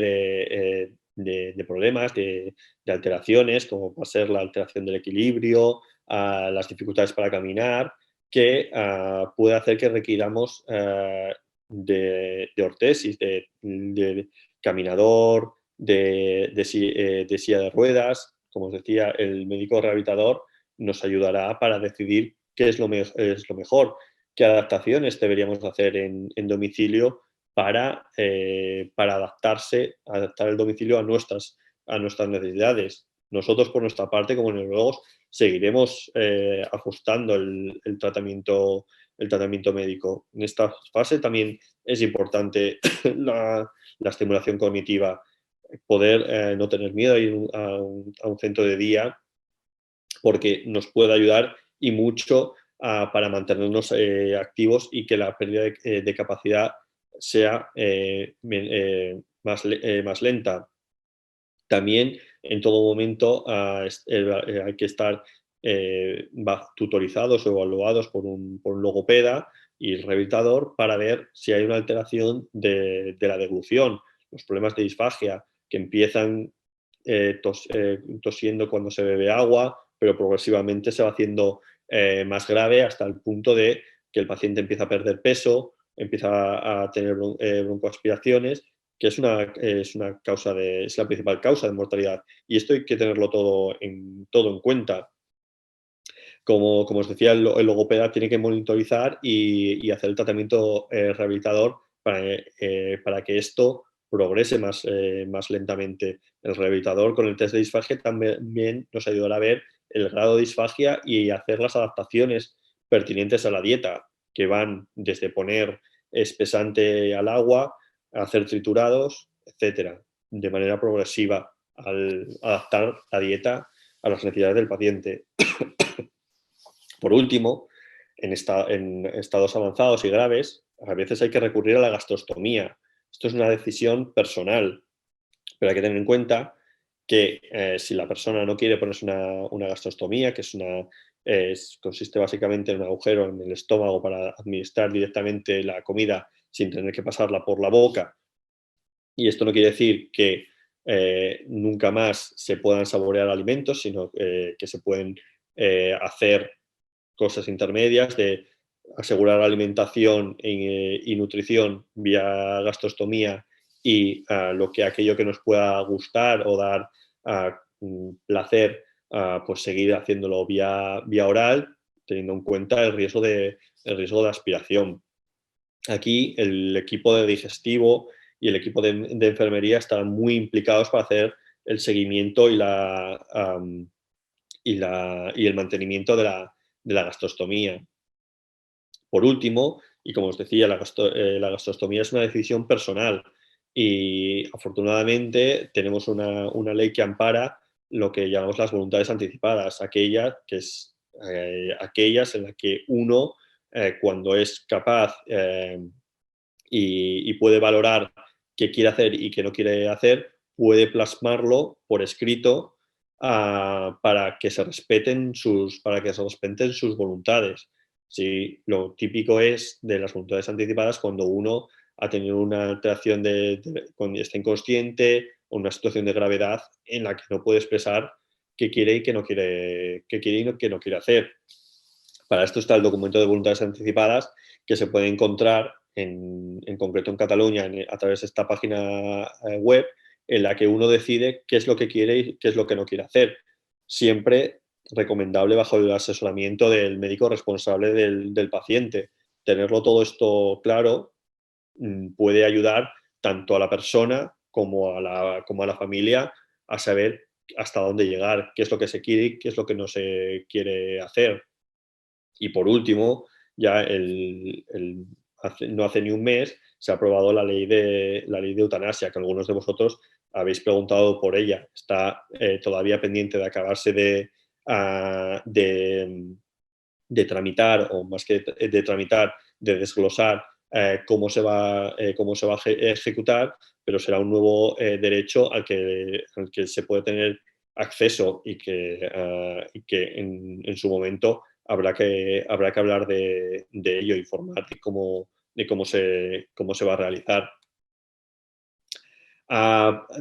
de problemas, de alteraciones, como va a ser la alteración del equilibrio, las dificultades para caminar, que puede hacer que requiramos de ortesis, de caminador, de silla de ruedas. Como os decía, el médico rehabilitador nos ayudará para decidir qué es lo mejor, qué adaptaciones deberíamos hacer en domicilio para adaptar el domicilio a nuestras necesidades. Nosotros, por nuestra parte, como neurólogos, seguiremos ajustando el tratamiento médico. En esta fase también es importante la estimulación cognitiva, poder no tener miedo a ir a un centro de día, porque nos puede ayudar y mucho para mantenernos activos y que la pérdida de capacidad sea más lenta. También en todo momento hay que estar tutorizados o evaluados por un logopeda y el rehabilitador para ver si hay una alteración de la deglución, los problemas de disfagia que empiezan tosiendo cuando se bebe agua, pero progresivamente se va haciendo más grave hasta el punto de que el paciente empieza a perder peso, empieza a tener broncoaspiraciones, que es la principal causa de mortalidad. Y esto hay que tenerlo todo en cuenta. Como os decía, el logopeda tiene que monitorizar y hacer el tratamiento rehabilitador para que esto progrese más lentamente. El rehabilitador, con el test de disfagia, también nos ayudará a ver el grado de disfagia y hacer las adaptaciones pertinentes a la dieta, que van desde poner espesante al agua, a hacer triturados, etcétera, de manera progresiva, al adaptar la dieta a las necesidades del paciente. Por último, en estados avanzados y graves, a veces hay que recurrir a la gastrostomía, Esto es una decisión personal, pero hay que tener en cuenta que si la persona no quiere ponerse una gastrostomía, que consiste básicamente en un agujero en el estómago para administrar directamente la comida sin tener que pasarla por la boca, y esto no quiere decir que nunca más se puedan saborear alimentos, sino que se pueden hacer cosas intermedias de asegurar alimentación y nutrición vía gastrostomía y aquello que nos pueda gustar o dar placer, pues seguir haciéndolo vía oral, teniendo en cuenta el riesgo de aspiración. Aquí el equipo de digestivo y el equipo de enfermería están muy implicados para hacer el seguimiento y el mantenimiento de la gastrostomía. Por último, y como os decía, la gastrostomía es una decisión personal y afortunadamente tenemos una ley que ampara lo que llamamos las voluntades anticipadas, aquellas en las que uno, cuando es capaz y puede valorar qué quiere hacer y qué no quiere hacer, puede plasmarlo por escrito para que se respeten sus voluntades. Sí, lo típico es de las voluntades anticipadas cuando uno ha tenido una alteración cuando está inconsciente o una situación de gravedad en la que no puede expresar qué quiere y qué no quiere, qué quiere y qué no quiere hacer. Para esto está el documento de voluntades anticipadas, que se puede encontrar en concreto en Cataluña a través de esta página web, en la que uno decide qué es lo que quiere y qué es lo que no quiere hacer. Siempre recomendable bajo el asesoramiento del médico responsable del paciente. Tenerlo todo esto claro puede ayudar tanto a la persona como a la familia a saber hasta dónde llegar, qué es lo que se quiere y qué es lo que no se quiere hacer. Y por último, ya no hace ni un mes se ha aprobado la ley de eutanasia, que algunos de vosotros habéis preguntado por ella. Está todavía pendiente de acabarse de tramitar, o más que de tramitar, de desglosar cómo se va a ejecutar, pero será un nuevo derecho al que se puede tener acceso y que en su momento habrá que hablar de ello, informar de cómo se va a realizar.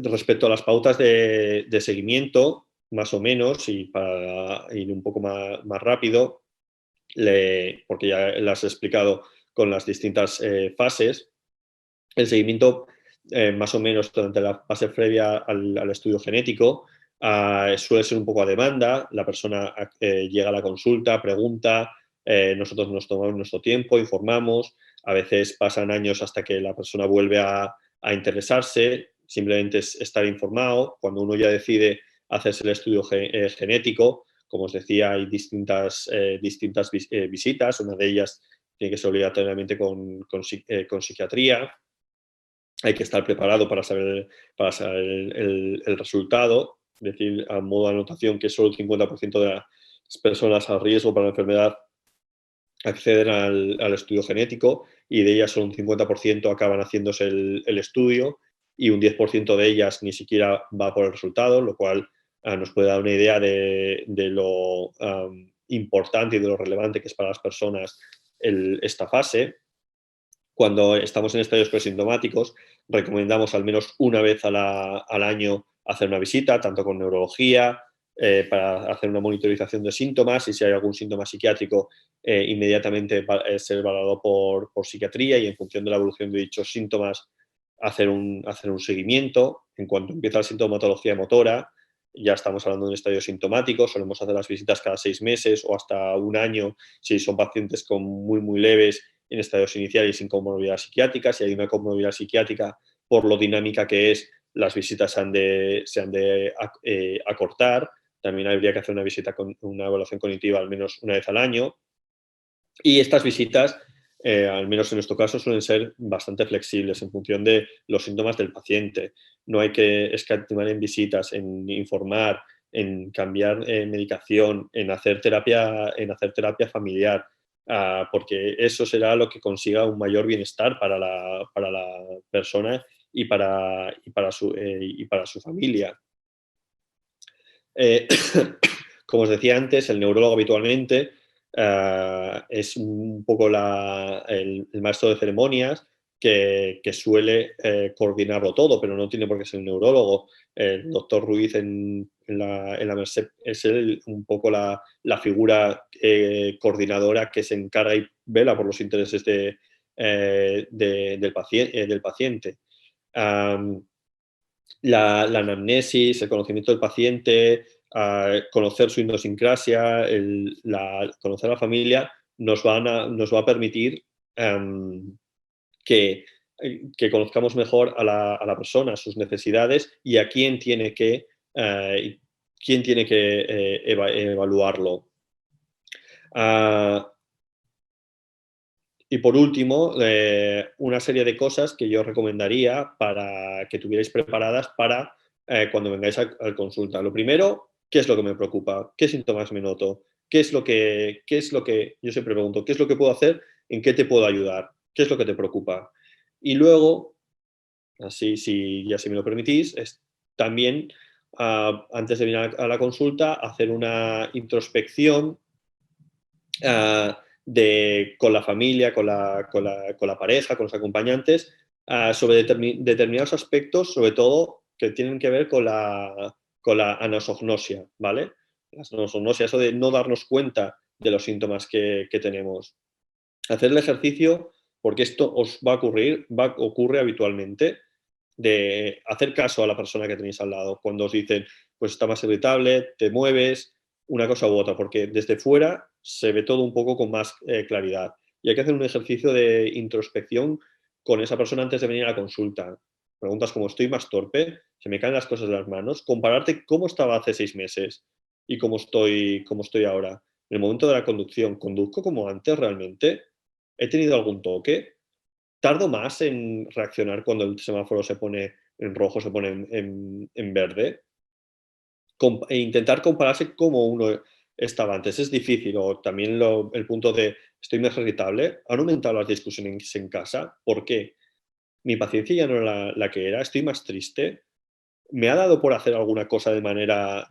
Respecto a las pautas de seguimiento, más o menos, y para ir un poco más rápido, porque ya las he explicado con las distintas fases, el seguimiento más o menos durante la fase previa al estudio genético suele ser un poco a demanda. La persona llega a la consulta, pregunta, nosotros nos tomamos nuestro tiempo, informamos, a veces pasan años hasta que la persona vuelve a interesarse, simplemente es estar informado. Cuando uno ya decide hacerse el estudio genético, como os decía, hay distintas visitas, una de ellas tiene que ser obligatoriamente con psiquiatría. Hay que estar preparado para saber el resultado, es decir, a modo de anotación que solo el 50% de las personas a riesgo para la enfermedad acceden al estudio genético y de ellas solo un 50% acaban haciéndose el estudio y un 10% de ellas ni siquiera va por el resultado, lo cual nos puede dar una idea de lo importante y de lo relevante que es para las personas esta fase. Cuando estamos en estadios presintomáticos, recomendamos al menos una vez al año hacer una visita, tanto con neurología, para hacer una monitorización de síntomas y si hay algún síntoma psiquiátrico, inmediatamente ser valorado por psiquiatría y en función de la evolución de dichos síntomas hacer un seguimiento. En cuanto empieza la sintomatología motora, ya estamos hablando de un estadio sintomático, solemos hacer las visitas cada 6 meses o hasta un año si son pacientes con muy leves en estadios iniciales sin comorbilidad psiquiátrica. Si hay una comorbilidad psiquiátrica, por lo dinámica que es, las visitas se han de acortar. También habría que hacer una visita con una evaluación cognitiva al menos una vez al año. Y estas visitas, al menos en nuestro caso, suelen ser bastante flexibles en función de los síntomas del paciente. No hay que escatimar en visitas, en informar, en cambiar medicación, en hacer terapia familiar. porque eso será lo que consiga un mayor bienestar para la persona y para su familia. Como os decía antes, el neurólogo habitualmente es un poco el maestro de ceremonias que suele coordinarlo todo, pero no tiene por qué ser un neurólogo. El doctor Ruiz en la Merced es un poco la figura coordinadora que se encarga y vela por los intereses del paciente. La anamnesis, el conocimiento del paciente, conocer su idiosincrasia, conocer a la familia, nos va a permitir que conozcamos mejor a la persona, sus necesidades y a quién tiene que evaluarlo. Y por último, una serie de cosas que yo recomendaría para que tuvierais preparadas para cuando vengáis a consulta. Lo primero, ¿qué es lo que me preocupa? ¿Qué síntomas me noto? ¿Qué es lo que yo siempre pregunto? ¿Qué es lo que puedo hacer? ¿En qué te puedo ayudar? ¿Qué es lo que te preocupa? Y luego, así si me lo permitís, es también, antes de venir a la consulta, hacer una introspección con la familia, con la pareja, con los acompañantes, sobre determinados aspectos, sobre todo que tienen que ver con la anosognosia, ¿vale? La anosognosia, eso de no darnos cuenta de los síntomas que tenemos. Hacer el ejercicio, porque esto os va a ocurre habitualmente, de hacer caso a la persona que tenéis al lado. Cuando os dicen, pues está más irritable, te mueves, una cosa u otra, porque desde fuera se ve todo un poco con más claridad. Y hay que hacer un ejercicio de introspección con esa persona antes de venir a la consulta. Preguntas como, ¿estoy más torpe? ¿Se me caen las cosas de las manos? Compararte cómo estaba hace 6 meses y cómo estoy ahora. En el momento de la conducción, ¿conduzco como antes realmente? ¿He tenido algún toque? ¿Tardo más en reaccionar cuando el semáforo se pone en rojo, se pone en verde? E intentar compararse como uno estaba antes. Es difícil. O también el punto de estoy más irritable. ¿Han aumentado las discusiones en casa? ¿Por qué? Mi paciencia ya no era la que era. Estoy más triste. ¿Me ha dado por hacer alguna cosa de manera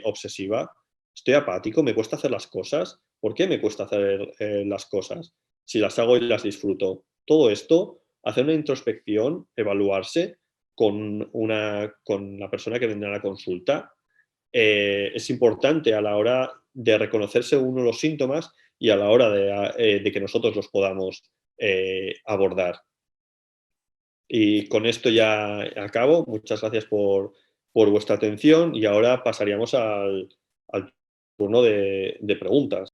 obsesiva? ¿Estoy apático? ¿Me cuesta hacer las cosas? ¿Por qué me cuesta hacer las cosas? Si las hago y las disfruto. Todo esto, hacer una introspección, evaluarse con la persona que vendrá a la consulta, es importante a la hora de reconocerse uno los síntomas y a la hora de que nosotros los podamos abordar. Y con esto ya acabo. Muchas gracias por vuestra atención y ahora pasaríamos al turno de preguntas.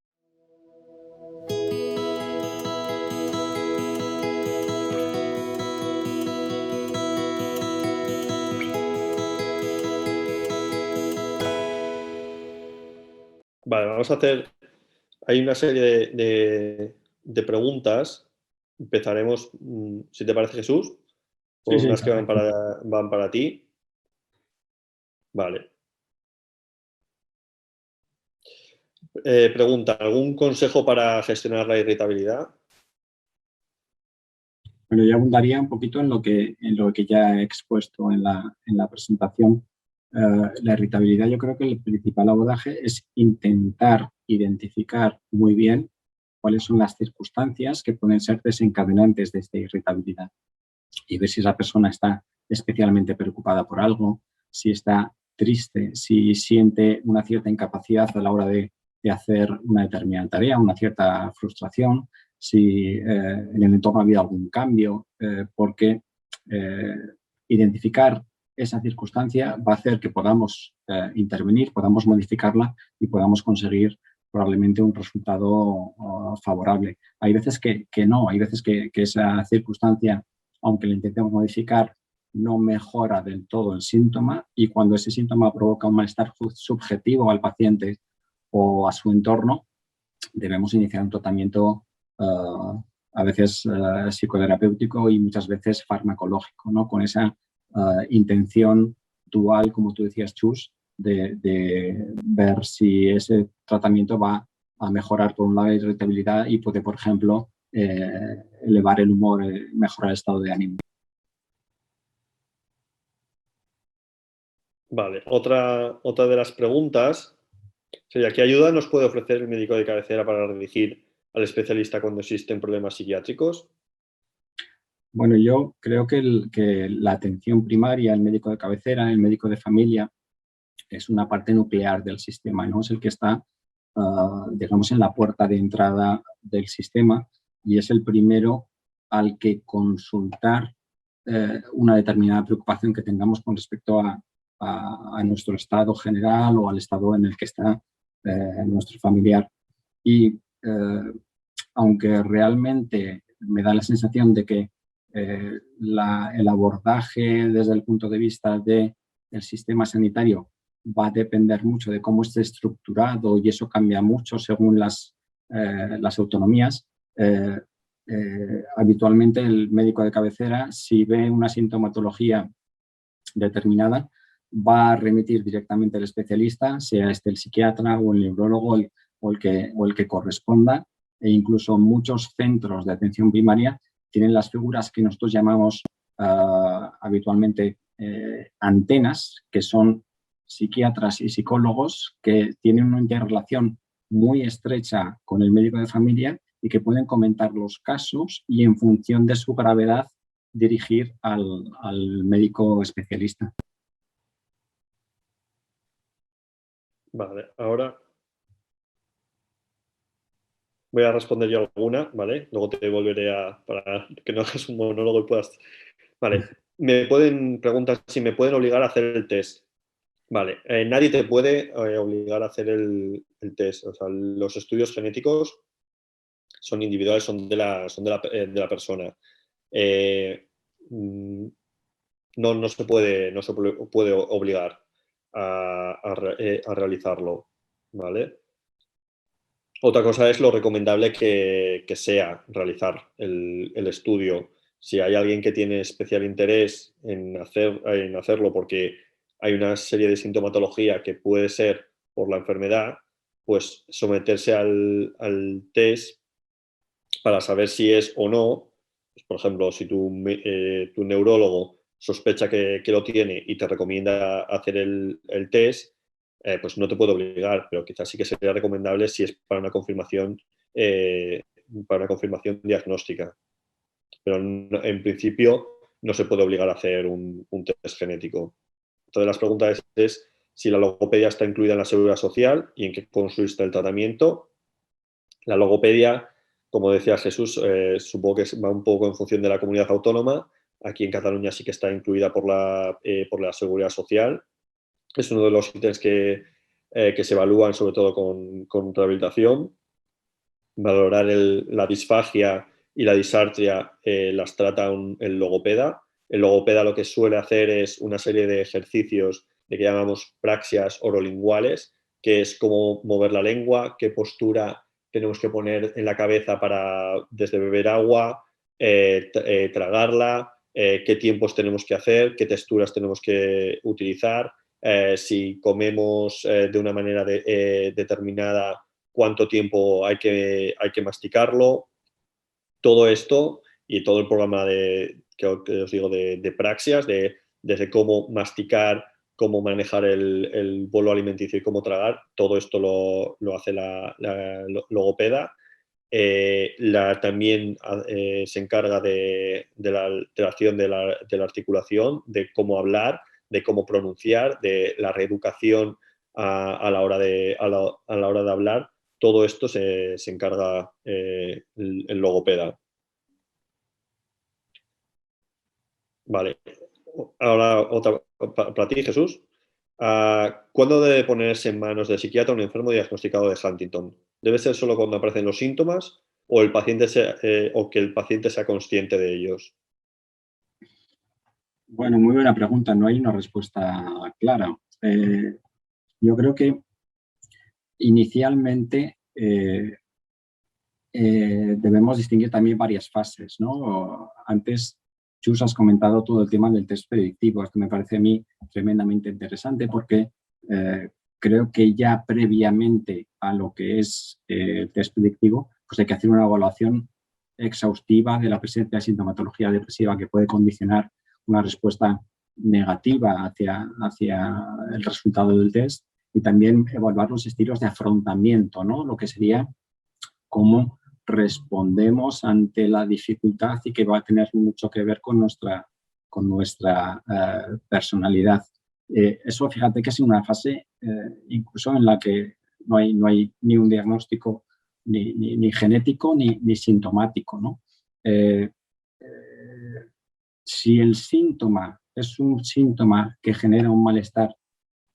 Vale, vamos a hacer... Hay una serie de preguntas. Empezaremos, si te parece, Jesús, por Sí, unas que van para ti. Vale. Pregunta, ¿algún consejo para gestionar la irritabilidad? Bueno, yo abundaría un poquito en lo que ya he expuesto en la presentación. La irritabilidad, yo creo que el principal abordaje es intentar identificar muy bien cuáles son las circunstancias que pueden ser desencadenantes de esta irritabilidad y ver si esa persona está especialmente preocupada por algo, si está triste, si siente una cierta incapacidad a la hora de hacer una determinada tarea, una cierta frustración, si en el entorno ha habido algún cambio, porque identificar esa circunstancia va a hacer que podamos intervenir, podamos modificarla y podamos conseguir probablemente un resultado favorable. Hay veces que no, hay veces que esa circunstancia, aunque la intentemos modificar, no mejora del todo el síntoma y cuando ese síntoma provoca un malestar subjetivo al paciente o a su entorno, debemos iniciar un tratamiento a veces psicoterapéutico y muchas veces farmacológico, ¿no? Con esa intención dual, como tú decías, Chus, de ver si ese tratamiento va a mejorar por un lado la irritabilidad y puede, por ejemplo, elevar el humor, mejorar el estado de ánimo. Vale, otra de las preguntas sería, ¿qué ayuda nos puede ofrecer el médico de cabecera para dirigir al especialista cuando existen problemas psiquiátricos? Bueno, yo creo que la atención primaria, el médico de cabecera, el médico de familia, es una parte nuclear del sistema, ¿no? Es el que está, digamos, en la puerta de entrada del sistema y es el primero al que consultar una determinada preocupación que tengamos con respecto a nuestro estado general o al estado en el que está nuestro familiar. Y aunque realmente me da la sensación de que el abordaje desde el punto de vista del sistema sanitario va a depender mucho de cómo esté estructurado y eso cambia mucho según las autonomías. Habitualmente el médico de cabecera, si ve una sintomatología determinada, va a remitir directamente al especialista, sea este el psiquiatra o el neurólogo o el que corresponda, e incluso muchos centros de atención primaria tienen las figuras que nosotros llamamos habitualmente antenas, que son psiquiatras y psicólogos que tienen una interrelación muy estrecha con el médico de familia y que pueden comentar los casos y en función de su gravedad dirigir al médico especialista. Vale, ahora voy a responder yo alguna, ¿vale? Luego te volveré para que no hagas un monólogo y puedas... Vale, me pueden preguntar si me pueden obligar a hacer el test. Vale, nadie te puede obligar a hacer el test. O sea, los estudios genéticos son individuales, son de la persona. No se puede obligar a realizarlo, ¿vale? Otra cosa es lo recomendable que sea realizar el estudio. Si hay alguien que tiene especial interés en hacerlo porque hay una serie de sintomatología que puede ser por la enfermedad, pues someterse al test para saber si es o no. Pues, por ejemplo, si tu neurólogo sospecha que lo tiene y te recomienda hacer el test, pues no te puedo obligar, pero quizás sí que sería recomendable si es para una confirmación diagnóstica. Pero en principio no se puede obligar a hacer un test genético. Entonces las preguntas es si la logopedia está incluida en la seguridad social y en qué consiste el tratamiento. La logopedia, como decía Jesús, supongo que va un poco en función de la comunidad autónoma. Aquí en Cataluña sí que está incluida por la seguridad social. Es uno de los ítems que se evalúan sobre todo con rehabilitación. Valorar la disfagia y la disartria las trata el logopeda. El logopeda lo que suele hacer es una serie de ejercicios de que llamamos praxias orolinguales, que es cómo mover la lengua, qué postura tenemos que poner en la cabeza desde beber agua, tragarla, qué tiempos tenemos que hacer, qué texturas tenemos que utilizar, si comemos de una manera determinada, cuánto tiempo hay que masticarlo. Todo esto y todo el programa que os digo de praxias, desde cómo masticar, cómo manejar el bolo alimenticio y cómo tragar, todo esto lo hace la logopeda. También se encarga de la alteración de la articulación, de cómo hablar, de cómo pronunciar, de la reeducación a la hora de hablar. Todo esto se encarga el logopeda. Vale. Ahora otra para ti, Jesús. ¿Cuándo debe ponerse en manos del psiquiatra un enfermo diagnosticado de Huntington? ¿Debe ser solo cuando aparecen los síntomas o que el paciente sea consciente de ellos? Bueno, muy buena pregunta. No hay una respuesta clara. Yo creo que inicialmente debemos distinguir también varias fases, ¿no? Antes, Chus, has comentado todo el tema del test predictivo. Esto me parece a mí tremendamente interesante porque creo que ya previamente a lo que es el test predictivo, pues hay que hacer una evaluación exhaustiva de la presencia de sintomatología depresiva que puede condicionar una respuesta negativa hacia el resultado del test, y también evaluar los estilos de afrontamiento, ¿no? Lo que sería cómo respondemos ante la dificultad, y que va a tener mucho que ver con nuestra personalidad. Eso, fíjate que es una fase incluso en la que no hay ni un diagnóstico ni genético ni sintomático, ¿no? Si el síntoma es un síntoma que genera un malestar,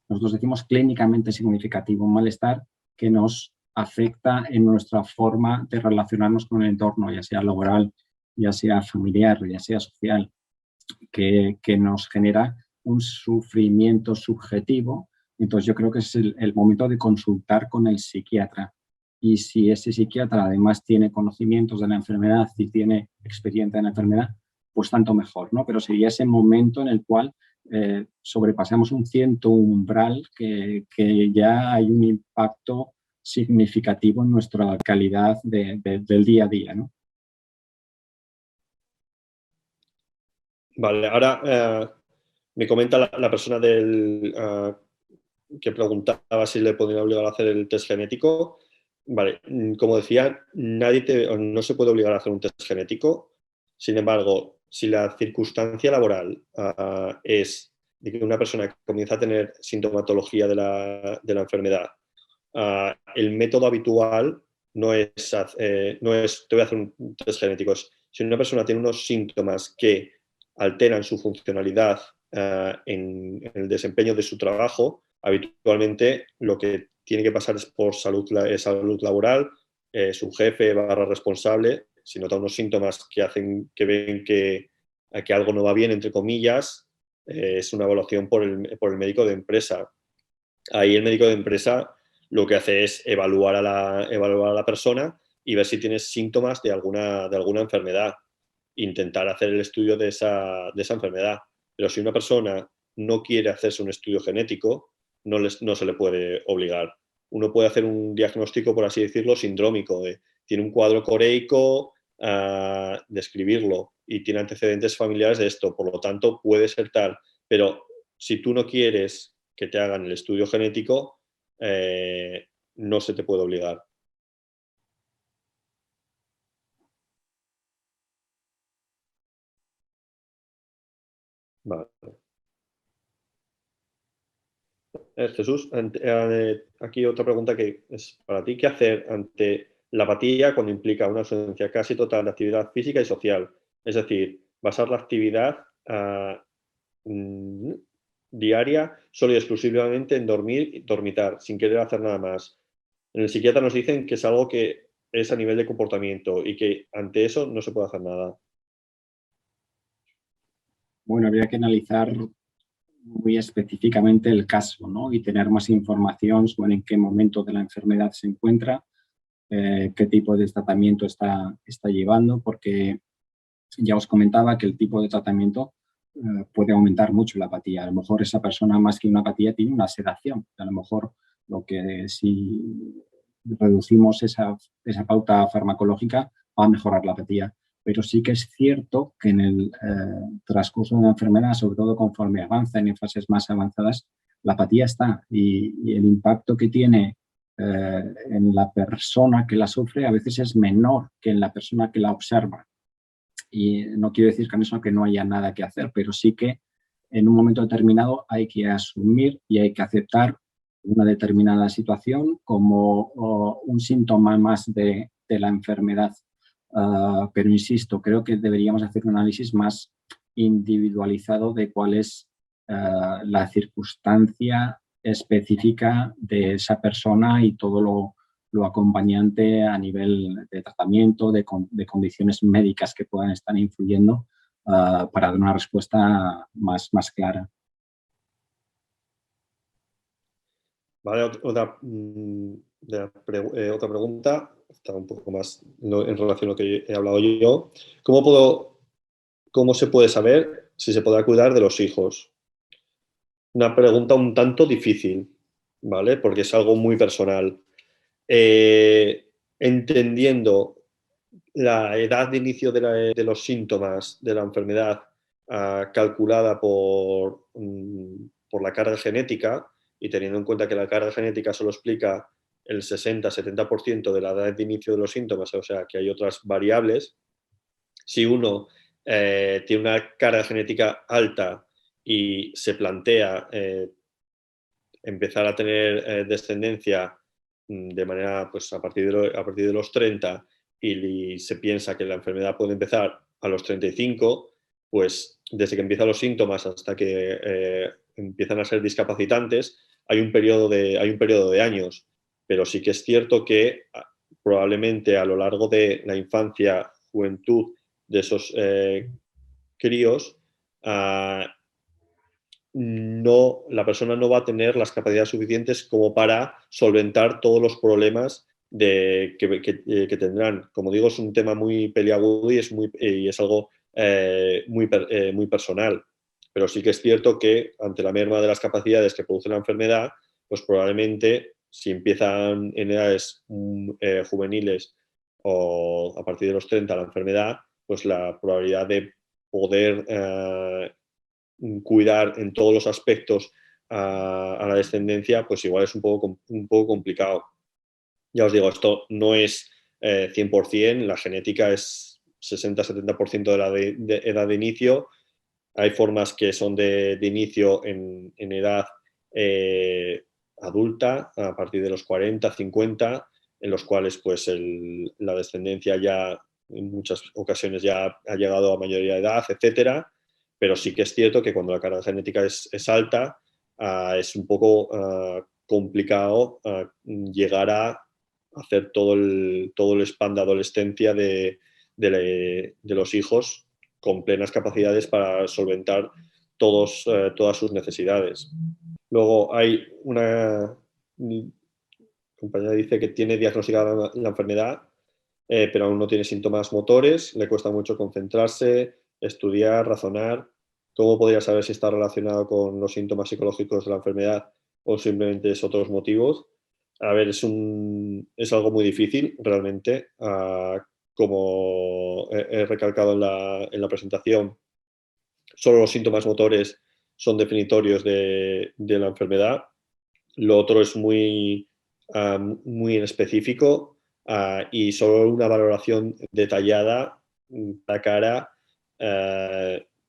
nosotros decimos clínicamente significativo, un malestar que nos afecta en nuestra forma de relacionarnos con el entorno, ya sea laboral, ya sea familiar, ya sea social, que nos genera un sufrimiento subjetivo. Entonces yo creo que es el momento de consultar con el psiquiatra. Y si ese psiquiatra además tiene conocimientos de la enfermedad y tiene experiencia en la enfermedad, pues tanto mejor, ¿no? Pero sería ese momento en el cual sobrepasamos un cierto umbral que ya hay un impacto significativo en nuestra calidad del día a día, ¿no? Vale, ahora me comenta la persona que preguntaba si le podría obligar a hacer el test genético. Vale, como decía, no se puede obligar a hacer un test genético. Sin embargo, si la circunstancia laboral es de que una persona comienza a tener sintomatología de la enfermedad, el método habitual no es te voy a hacer un test genético. Si una persona tiene unos síntomas que alteran su funcionalidad en el desempeño de su trabajo, habitualmente lo que tiene que pasar es por salud laboral, su jefe / responsable, si nota unos síntomas que ven que algo no va bien, entre comillas, es una evaluación por el médico de empresa. Ahí el médico de empresa lo que hace es evaluar a la persona y ver si tiene síntomas de alguna enfermedad. Intentar hacer el estudio de esa enfermedad. Pero si una persona no quiere hacerse un estudio genético, no se le puede obligar. Uno puede hacer un diagnóstico, por así decirlo, sindrómico. Tiene un cuadro coreico, describirlo, y tiene antecedentes familiares de esto, por lo tanto puede ser tal. Pero si tú no quieres que te hagan el estudio genético, no se te puede obligar. Vale. Jesús, aquí otra pregunta que es para ti. ¿Qué hacer ante la apatía cuando implica una ausencia casi total de actividad física y social? Es decir, basar la actividad diaria solo y exclusivamente en dormir y dormitar, sin querer hacer nada más. En el psiquiatra nos dicen que es algo que es a nivel de comportamiento y que ante eso no se puede hacer nada. Bueno, habría que analizar muy específicamente el caso, ¿no? Y tener más información sobre en qué momento de la enfermedad se encuentra, qué tipo de tratamiento está llevando, porque ya os comentaba que el tipo de tratamiento puede aumentar mucho la apatía. A lo mejor esa persona, más que una apatía, tiene una sedación. A lo mejor lo que si reducimos esa pauta farmacológica va a mejorar la apatía. Pero sí que es cierto que en el transcurso de una enfermedad, sobre todo conforme avanza en fases más avanzadas, la apatía está, y el impacto que tiene en la persona que la sufre a veces es menor que en la persona que la observa. Y no quiero decir con eso que no haya nada que hacer, pero sí que en un momento determinado hay que asumir y hay que aceptar una determinada situación como un síntoma más de la enfermedad. Pero insisto, creo que deberíamos hacer un análisis más individualizado de cuál es la circunstancia específica de esa persona y todo lo acompañante a nivel de tratamiento, de condiciones médicas que puedan estar influyendo para dar una respuesta más clara. Vale, otra pregunta, está un poco más en relación a lo que he hablado yo. ¿Cómo se puede saber si se podrá cuidar de los hijos? Una pregunta un tanto difícil, ¿vale? Porque es algo muy personal. entendiendo la edad de inicio de los síntomas de la enfermedad calculada por la carga genética, y teniendo en cuenta que la carga genética solo explica el 60-70% de la edad de inicio de los síntomas, o sea que hay otras variables. Si uno tiene una carga genética alta y se plantea empezar a tener descendencia de manera, pues a partir de los 30, y se piensa que la enfermedad puede empezar a los 35, pues desde que empiezan los síntomas hasta que empiezan a ser discapacitantes, hay un periodo de años, pero sí que es cierto que probablemente a lo largo de la infancia, juventud de esos críos, la persona no va a tener las capacidades suficientes como para solventar todos los problemas que tendrán. Como digo, es un tema muy peliagudo y es algo muy personal. Pero sí que es cierto que ante la merma de las capacidades que produce la enfermedad, pues probablemente si empiezan en edades juveniles o a partir de los 30 la enfermedad, pues la probabilidad de poder cuidar en todos los aspectos a la descendencia, pues igual es un poco complicado. Ya os digo, esto no es 100%, la genética es 60-70% de la de edad de inicio. Hay formas que son de inicio en edad adulta, a partir de los 40, 50, en los cuales pues la descendencia ya en muchas ocasiones ya ha llegado a mayoría de edad, etcétera. Pero sí que es cierto que cuando la carga genética es alta, es un poco complicado llegar a hacer todo el spam de adolescencia de los hijos con plenas capacidades para solventar todas sus necesidades. Luego hay mi compañera dice que tiene diagnosticada la enfermedad, pero aún no tiene síntomas motores, le cuesta mucho concentrarse, estudiar, razonar. ¿Cómo podría saber si está relacionado con los síntomas psicológicos de la enfermedad o simplemente es otros motivos? A ver, es algo muy difícil realmente. Como he recalcado en la presentación, solo los síntomas motores son definitorios de la enfermedad. Lo otro es muy específico y solo una valoración detallada, la cara,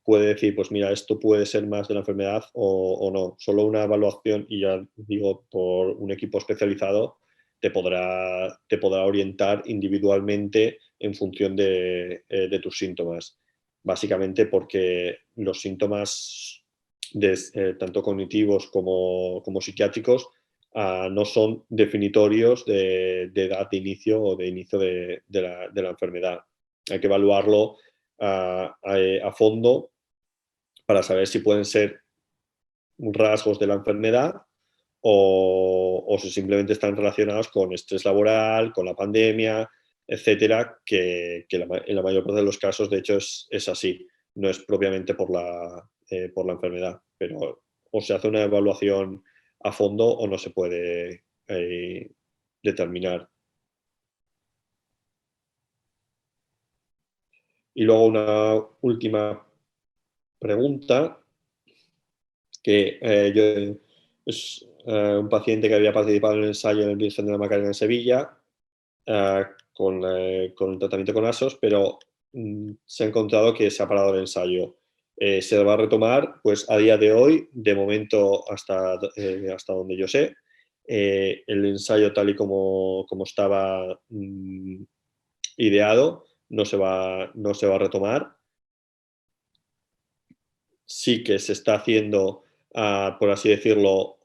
puede decir, pues mira, esto puede ser más de la enfermedad o no. Solo una evaluación, y ya digo, por un equipo especializado, te podrá orientar individualmente en función de tus síntomas. Básicamente porque los síntomas tanto cognitivos como psiquiátricos no son definitorios de edad de inicio o de inicio de la enfermedad. Hay que evaluarlo a fondo para saber si pueden ser rasgos de la enfermedad o si simplemente están relacionados con estrés laboral, con la pandemia, etcétera, que en la mayor parte de los casos, de hecho, es así. No es propiamente por la enfermedad, pero o se hace una evaluación a fondo o no se puede determinar. Y luego una última pregunta, que es un paciente que había participado en el ensayo en el Virgen de la Macarena en Sevilla, con el tratamiento con ASOS, pero se ha encontrado que se ha parado el ensayo. Se va a retomar, pues a día de hoy, de momento hasta donde yo sé, el ensayo tal y como estaba ideado no se va a retomar. Sí que se está haciendo, por así decirlo,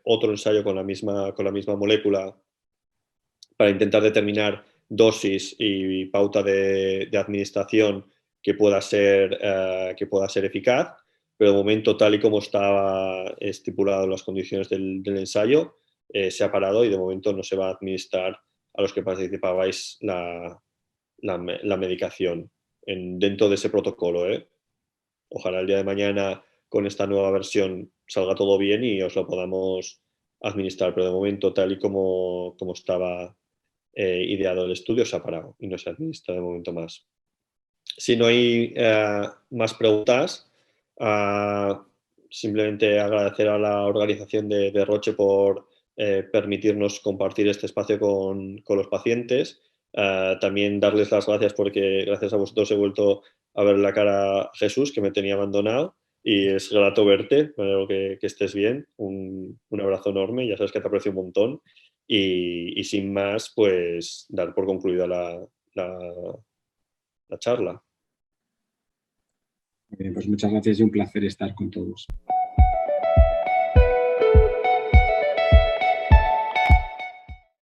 otro ensayo con la misma molécula para intentar determinar dosis y pauta de administración que pueda ser eficaz, pero de momento, tal y como estaba estipulado en las condiciones del ensayo, se ha parado y de momento no se va a administrar a los que participabais la medicación dentro de ese protocolo. Ojalá el día de mañana con esta nueva versión salga todo bien y os lo podamos administrar, pero de momento, tal y como estaba ideado el estudio, se ha parado y no se administra de momento más. Si no hay más preguntas, simplemente agradecer a la organización de Roche por permitirnos compartir este espacio con los pacientes. También darles las gracias porque gracias a vosotros he vuelto a ver la cara a Jesús, que me tenía abandonado, y es grato verte, espero que estés bien. Un abrazo enorme, ya sabes que te aprecio un montón. Y sin más, pues dar por concluida la charla. Pues muchas gracias y un placer estar con todos.